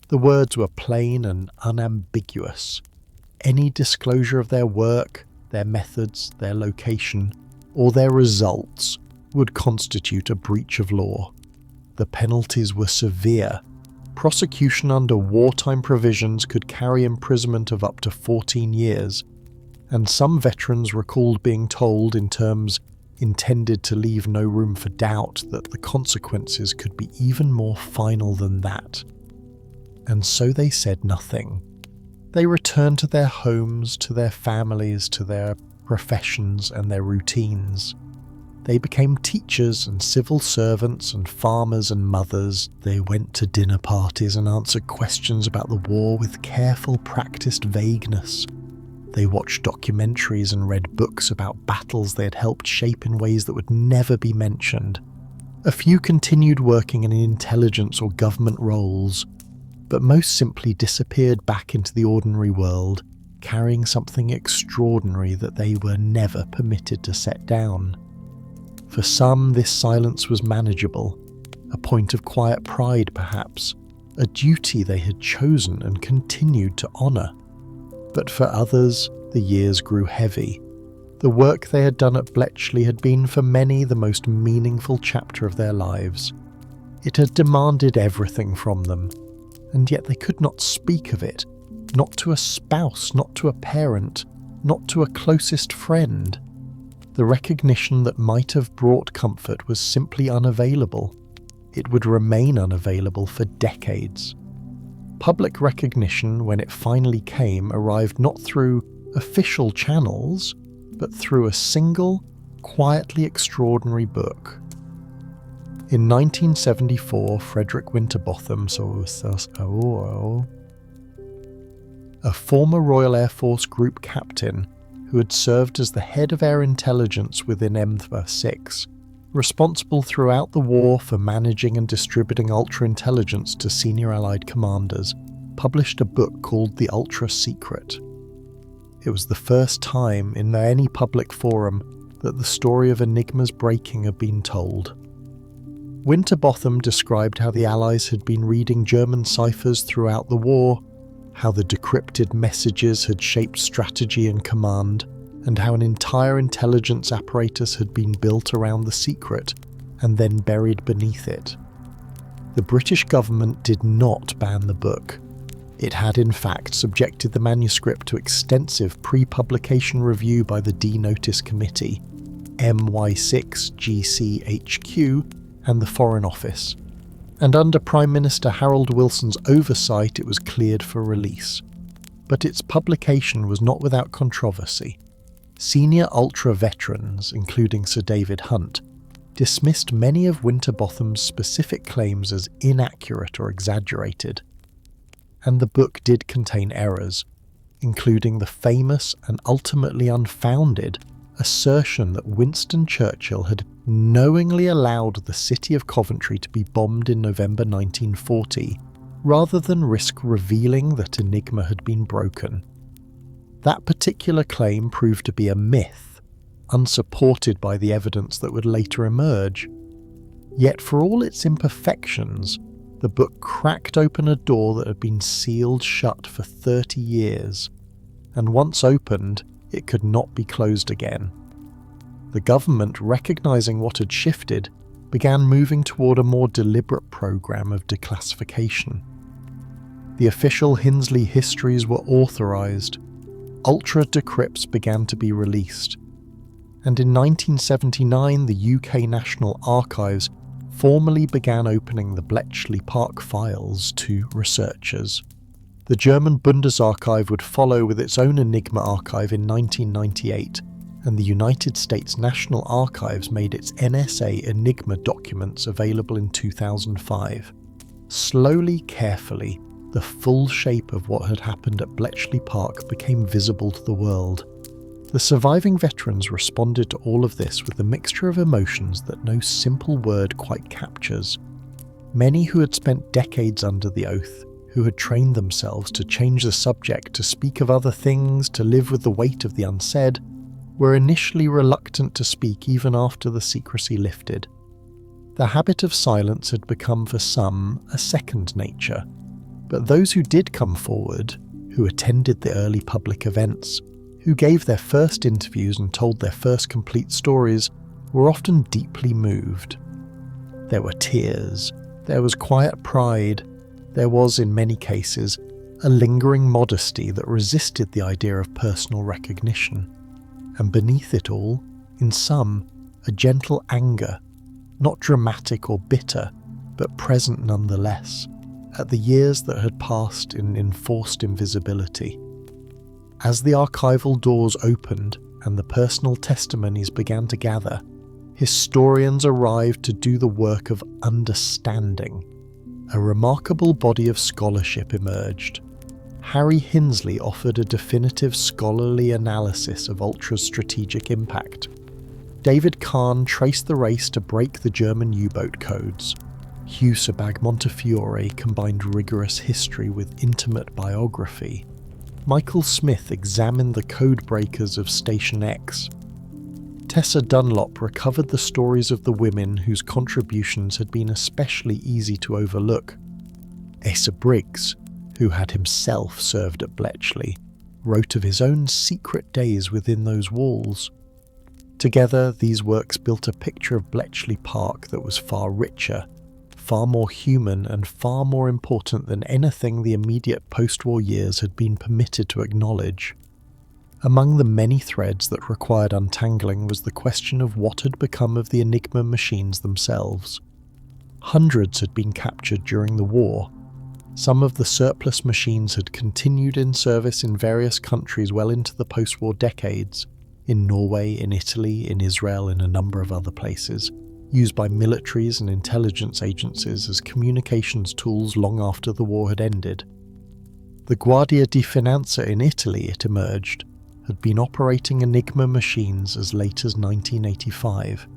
The words were plain and unambiguous. Any disclosure of their work, their methods, their location, or their results would constitute a breach of law. The penalties were severe. Prosecution under wartime provisions could carry imprisonment of up to 14 years, and some veterans recalled being told in terms intended to leave no room for doubt that the consequences could be even more final than that. And so they said nothing. They returned to their homes, to their families, to their professions and their routines. They became teachers and civil servants and farmers and mothers. They went to dinner parties and answered questions about the war with careful, practiced vagueness. They watched documentaries and read books about battles they had helped shape in ways that would never be mentioned. A few continued working in intelligence or government roles, but most simply disappeared back into the ordinary world, carrying something extraordinary that they were never permitted to set down. For some, this silence was manageable, a point of quiet pride perhaps, a duty they had chosen and continued to honour. But for others, the years grew heavy. The work they had done at Bletchley had been for many the most meaningful chapter of their lives. It had demanded everything from them, and yet they could not speak of it, not to a spouse, not to a parent, not to a closest friend. The recognition that might have brought comfort was simply unavailable. It would remain unavailable for decades. Public recognition, when it finally came, arrived not through official channels, but through a single, quietly extraordinary book. In 1974, Frederick Winterbotham, a former Royal Air Force group captain who had served as the head of air intelligence within Enigma 6, responsible throughout the war for managing and distributing ultra-intelligence to senior Allied commanders, published a book called The Ultra Secret. It was the first time in any public forum that the story of Enigma's breaking had been told. Winterbotham described how the Allies had been reading German ciphers throughout the war, how the decrypted messages had shaped strategy and command, and how an entire intelligence apparatus had been built around the secret and then buried beneath it. The British government did not ban the book. It had in fact subjected the manuscript to extensive pre-publication review by the D-Notice Committee, MY6GCHQ, and the Foreign Office, and under Prime Minister Harold Wilson's oversight it was cleared for release. But its publication was not without controversy. Senior Ultra veterans, including Sir David Hunt, dismissed many of Winterbotham's specific claims as inaccurate or exaggerated. And the book did contain errors, including the famous and ultimately unfounded assertion that Winston Churchill had knowingly allowed the city of Coventry to be bombed in November 1940, rather than risk revealing that Enigma had been broken. That particular claim proved to be a myth, unsupported by the evidence that would later emerge. Yet for all its imperfections, the book cracked open a door that had been sealed shut for 30 years, and once opened, it could not be closed again. The government, recognizing what had shifted, began moving toward a more deliberate program of declassification. The official Hinsley histories were authorized, ultra-decrypts began to be released, and in 1979 the UK National Archives formally began opening the Bletchley Park files to researchers. The German Bundesarchiv would follow with its own Enigma archive in 1998, and the United States National Archives made its NSA Enigma documents available in 2005. Slowly, carefully, the full shape of what had happened at Bletchley Park became visible to the world. The surviving veterans responded to all of this with a mixture of emotions that no simple word quite captures. Many who had spent decades under the oath, who had trained themselves to change the subject, to speak of other things, to live with the weight of the unsaid, were initially reluctant to speak even after the secrecy lifted. The habit of silence had become for some a second nature, but those who did come forward, who attended the early public events, who gave their first interviews and told their first complete stories, were often deeply moved. There were tears, there was quiet pride, there was, in many cases, a lingering modesty that resisted the idea of personal recognition. And beneath it all, in some, a gentle anger, not dramatic or bitter, but present nonetheless, at the years that had passed in enforced invisibility. As the archival doors opened and the personal testimonies began to gather, historians arrived to do the work of understanding. A remarkable body of scholarship emerged. Harry Hinsley offered a definitive scholarly analysis of Ultra's strategic impact. David Kahn traced the race to break the German U-boat codes. Hugh Sebag Montefiore combined rigorous history with intimate biography. Michael Smith examined the codebreakers of Station X. Tessa Dunlop recovered the stories of the women whose contributions had been especially easy to overlook. Asa Briggs, who had himself served at Bletchley, wrote of his own secret days within those walls. Together, these works built a picture of Bletchley Park that was far richer, far more human, and far more important than anything the immediate post-war years had been permitted to acknowledge. Among the many threads that required untangling was the question of what had become of the Enigma machines themselves. Hundreds had been captured during the war. Some of the surplus machines had continued in service in various countries well into the post-war decades, in Norway, in Italy, in Israel, and a number of other places, used by militaries and intelligence agencies as communications tools long after the war had ended. The Guardia di Finanza in Italy, it emerged, had been operating Enigma machines as late as 1985.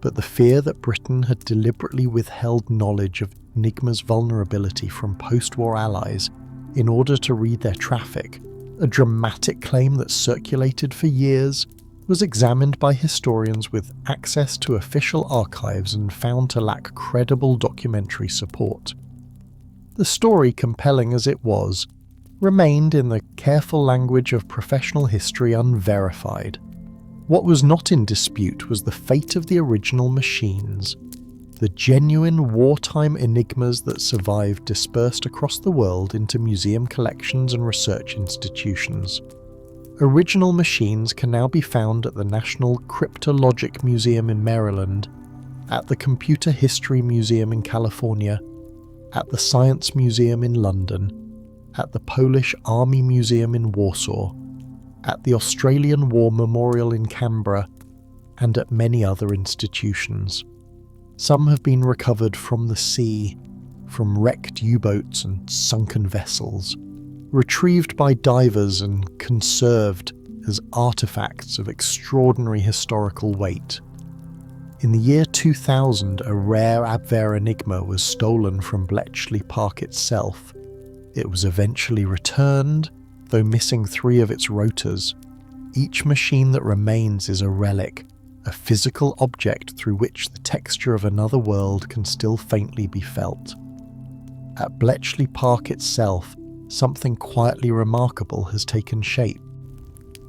But the fear that Britain had deliberately withheld knowledge of Enigma's vulnerability from post-war allies in order to read their traffic, a dramatic claim that circulated for years, was examined by historians with access to official archives and found to lack credible documentary support. The story, compelling as it was, remained in the careful language of professional history unverified. What was not in dispute was the fate of the original machines, the genuine wartime enigmas that survived dispersed across the world into museum collections and research institutions. Original machines can now be found at the National Cryptologic Museum in Maryland, at the Computer History Museum in California, at the Science Museum in London, at the Polish Army Museum in Warsaw, at the Australian War Memorial in Canberra, and at many other institutions. Some have been recovered from the sea, from wrecked U-boats and sunken vessels, retrieved by divers and conserved as artifacts of extraordinary historical weight. In the year 2000, a rare Abwehr Enigma was stolen from Bletchley Park itself. It was eventually returned, though missing 3 of its rotors. Each machine that remains is a relic, a physical object through which the texture of another world can still faintly be felt. At Bletchley Park itself, something quietly remarkable has taken shape.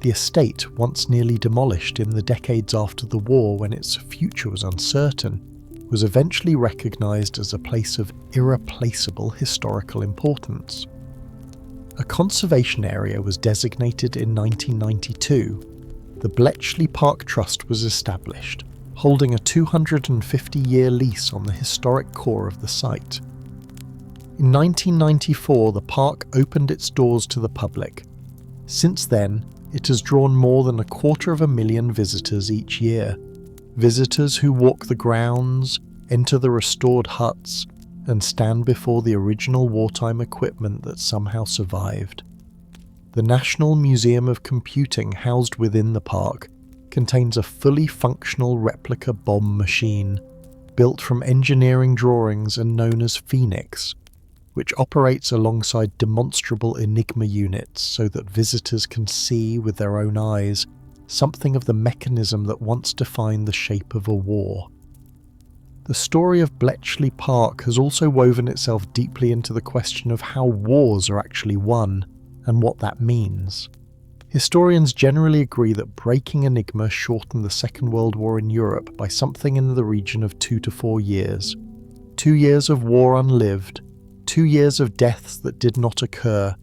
The estate, once nearly demolished in the decades after the war when its future was uncertain, was eventually recognised as a place of irreplaceable historical importance. A conservation area was designated in 1992. The Bletchley Park Trust was established, holding a 250-year lease on the historic core of the site. In 1994, the park opened its doors to the public. Since then, it has drawn more than 250,000 visitors each year. Visitors who walk the grounds, enter the restored huts, and stand before the original wartime equipment that somehow survived. The National Museum of Computing housed within the park contains a fully functional replica bomb machine, built from engineering drawings and known as Phoenix, which operates alongside demonstrable Enigma units so that visitors can see with their own eyes something of the mechanism that once defined the shape of a war. The story of Bletchley Park has also woven itself deeply into the question of how wars are actually won and what that means. Historians generally agree that breaking Enigma shortened the Second World War in Europe by something in the region of 2 to 4 years. 2 years of war unlived, 2 years of deaths that did not occur.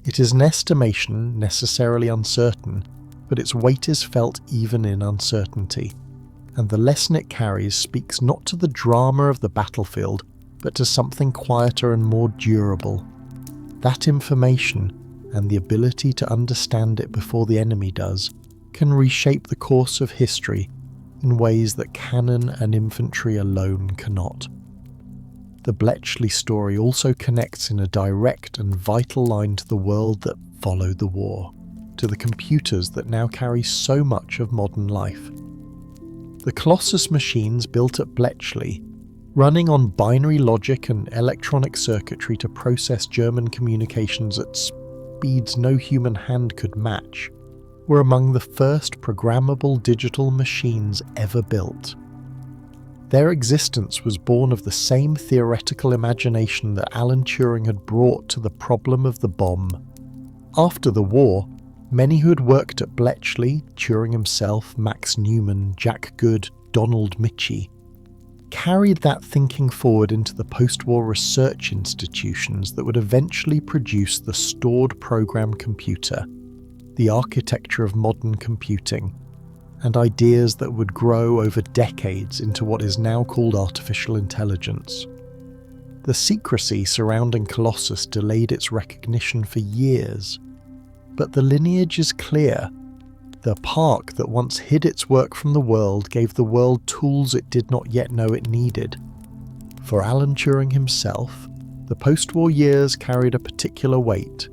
It is an estimation, necessarily uncertain, but its weight is felt even in uncertainty. And the lesson it carries speaks not to the drama of the battlefield, but to something quieter and more durable. That information, and the ability to understand it before the enemy does, can reshape the course of history in ways that cannon and infantry alone cannot. The Bletchley story also connects in a direct and vital line to the world that followed the war, to the computers that now carry so much of modern life. The Colossus machines built at Bletchley, running on binary logic and electronic circuitry to process German communications at speeds no human hand could match, were among the first programmable digital machines ever built. Their existence was born of the same theoretical imagination that Alan Turing had brought to the problem of the bomb. After the war, many who had worked at Bletchley, Turing himself, Max Newman, Jack Good, Donald Mitchie, carried that thinking forward into the post-war research institutions that would eventually produce the stored program computer, the architecture of modern computing, and ideas that would grow over decades into what is now called artificial intelligence. The secrecy surrounding Colossus delayed its recognition for years, but the lineage is clear. The park that once hid its work from the world gave the world tools it did not yet know it needed. For Alan Turing himself, the post-war years carried a particular weight.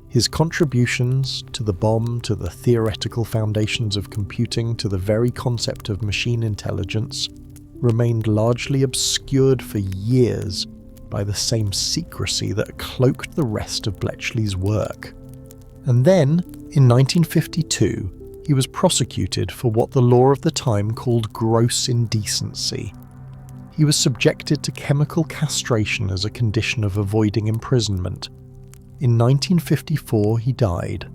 His contributions to the bomb, to the theoretical foundations of computing, to the very concept of machine intelligence, remained largely obscured for years by the same secrecy that cloaked the rest of Bletchley's work. And then, in 1952, he was prosecuted for what the law of the time called gross indecency. He was subjected to chemical castration as a condition of avoiding imprisonment. In 1954, he died.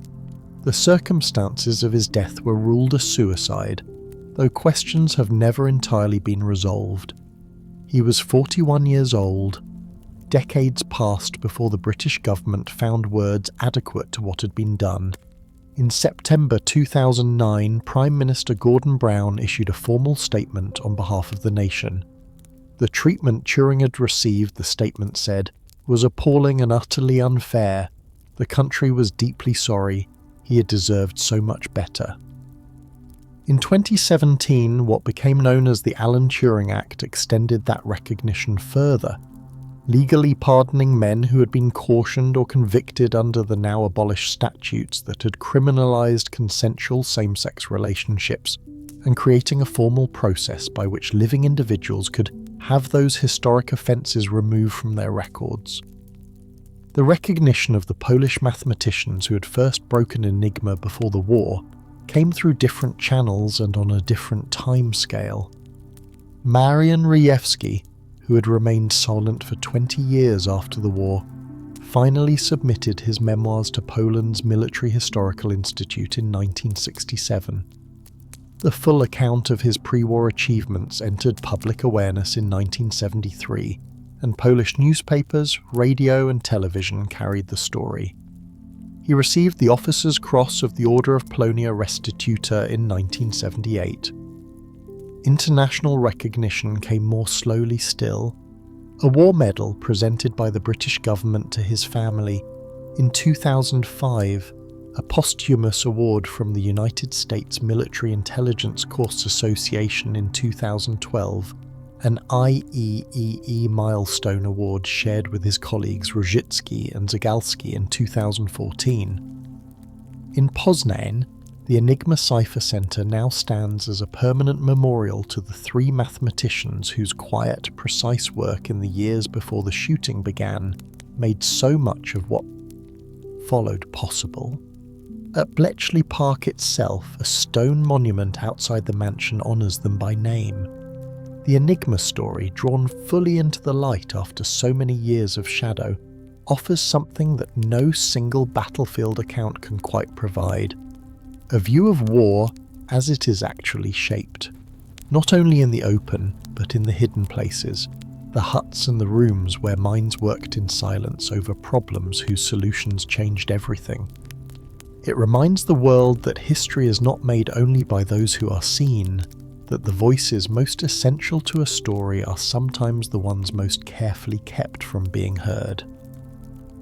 The circumstances of his death were ruled a suicide, though questions have never entirely been resolved. He was 41 years old. Decades passed before the British government found words adequate to what had been done. In September 2009, Prime Minister Gordon Brown issued a formal statement on behalf of the nation. The treatment Turing had received, the statement said, was appalling and utterly unfair. The country was deeply sorry. He had deserved so much better. In 2017, what became known as the Alan Turing Act extended that recognition further, legally pardoning men who had been cautioned or convicted under the now abolished statutes that had criminalised consensual same-sex relationships, and creating a formal process by which living individuals could have those historic offences removed from their records. The recognition of the Polish mathematicians who had first broken Enigma before the war came through different channels and on a different time scale. Marian Rejewski, who had remained silent for 20 years after the war, finally submitted his memoirs to Poland's Military Historical Institute in 1967. The full account of his pre-war achievements entered public awareness in 1973, and Polish newspapers, radio and television carried the story. He received the Officer's Cross of the Order of Polonia Restituta in 1978. International recognition came more slowly still. A war medal presented by the British government to his family. In 2005, a posthumous award from the United States Military Intelligence Corps Association in 2012, an IEEE milestone award shared with his colleagues Rejewski and Zagalski in 2014. In Poznań, the Enigma Cipher Center now stands as a permanent memorial to the three mathematicians whose quiet, precise work in the years before the shooting began made so much of what followed possible. At Bletchley Park itself, a stone monument outside the mansion honours them by name. The Enigma story, drawn fully into the light after so many years of shadow, offers something that no single battlefield account can quite provide. A view of war as it is actually shaped, not only in the open, but in the hidden places, the huts and the rooms where minds worked in silence over problems whose solutions changed everything. It reminds the world that history is not made only by those who are seen, that the voices most essential to a story are sometimes the ones most carefully kept from being heard.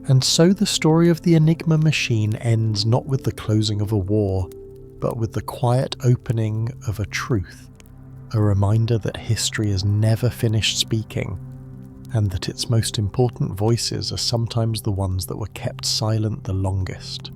And so the story of the Enigma machine ends not with the closing of a war, but with the quiet opening of a truth, a reminder that history is never finished speaking, and that its most important voices are sometimes the ones that were kept silent the longest.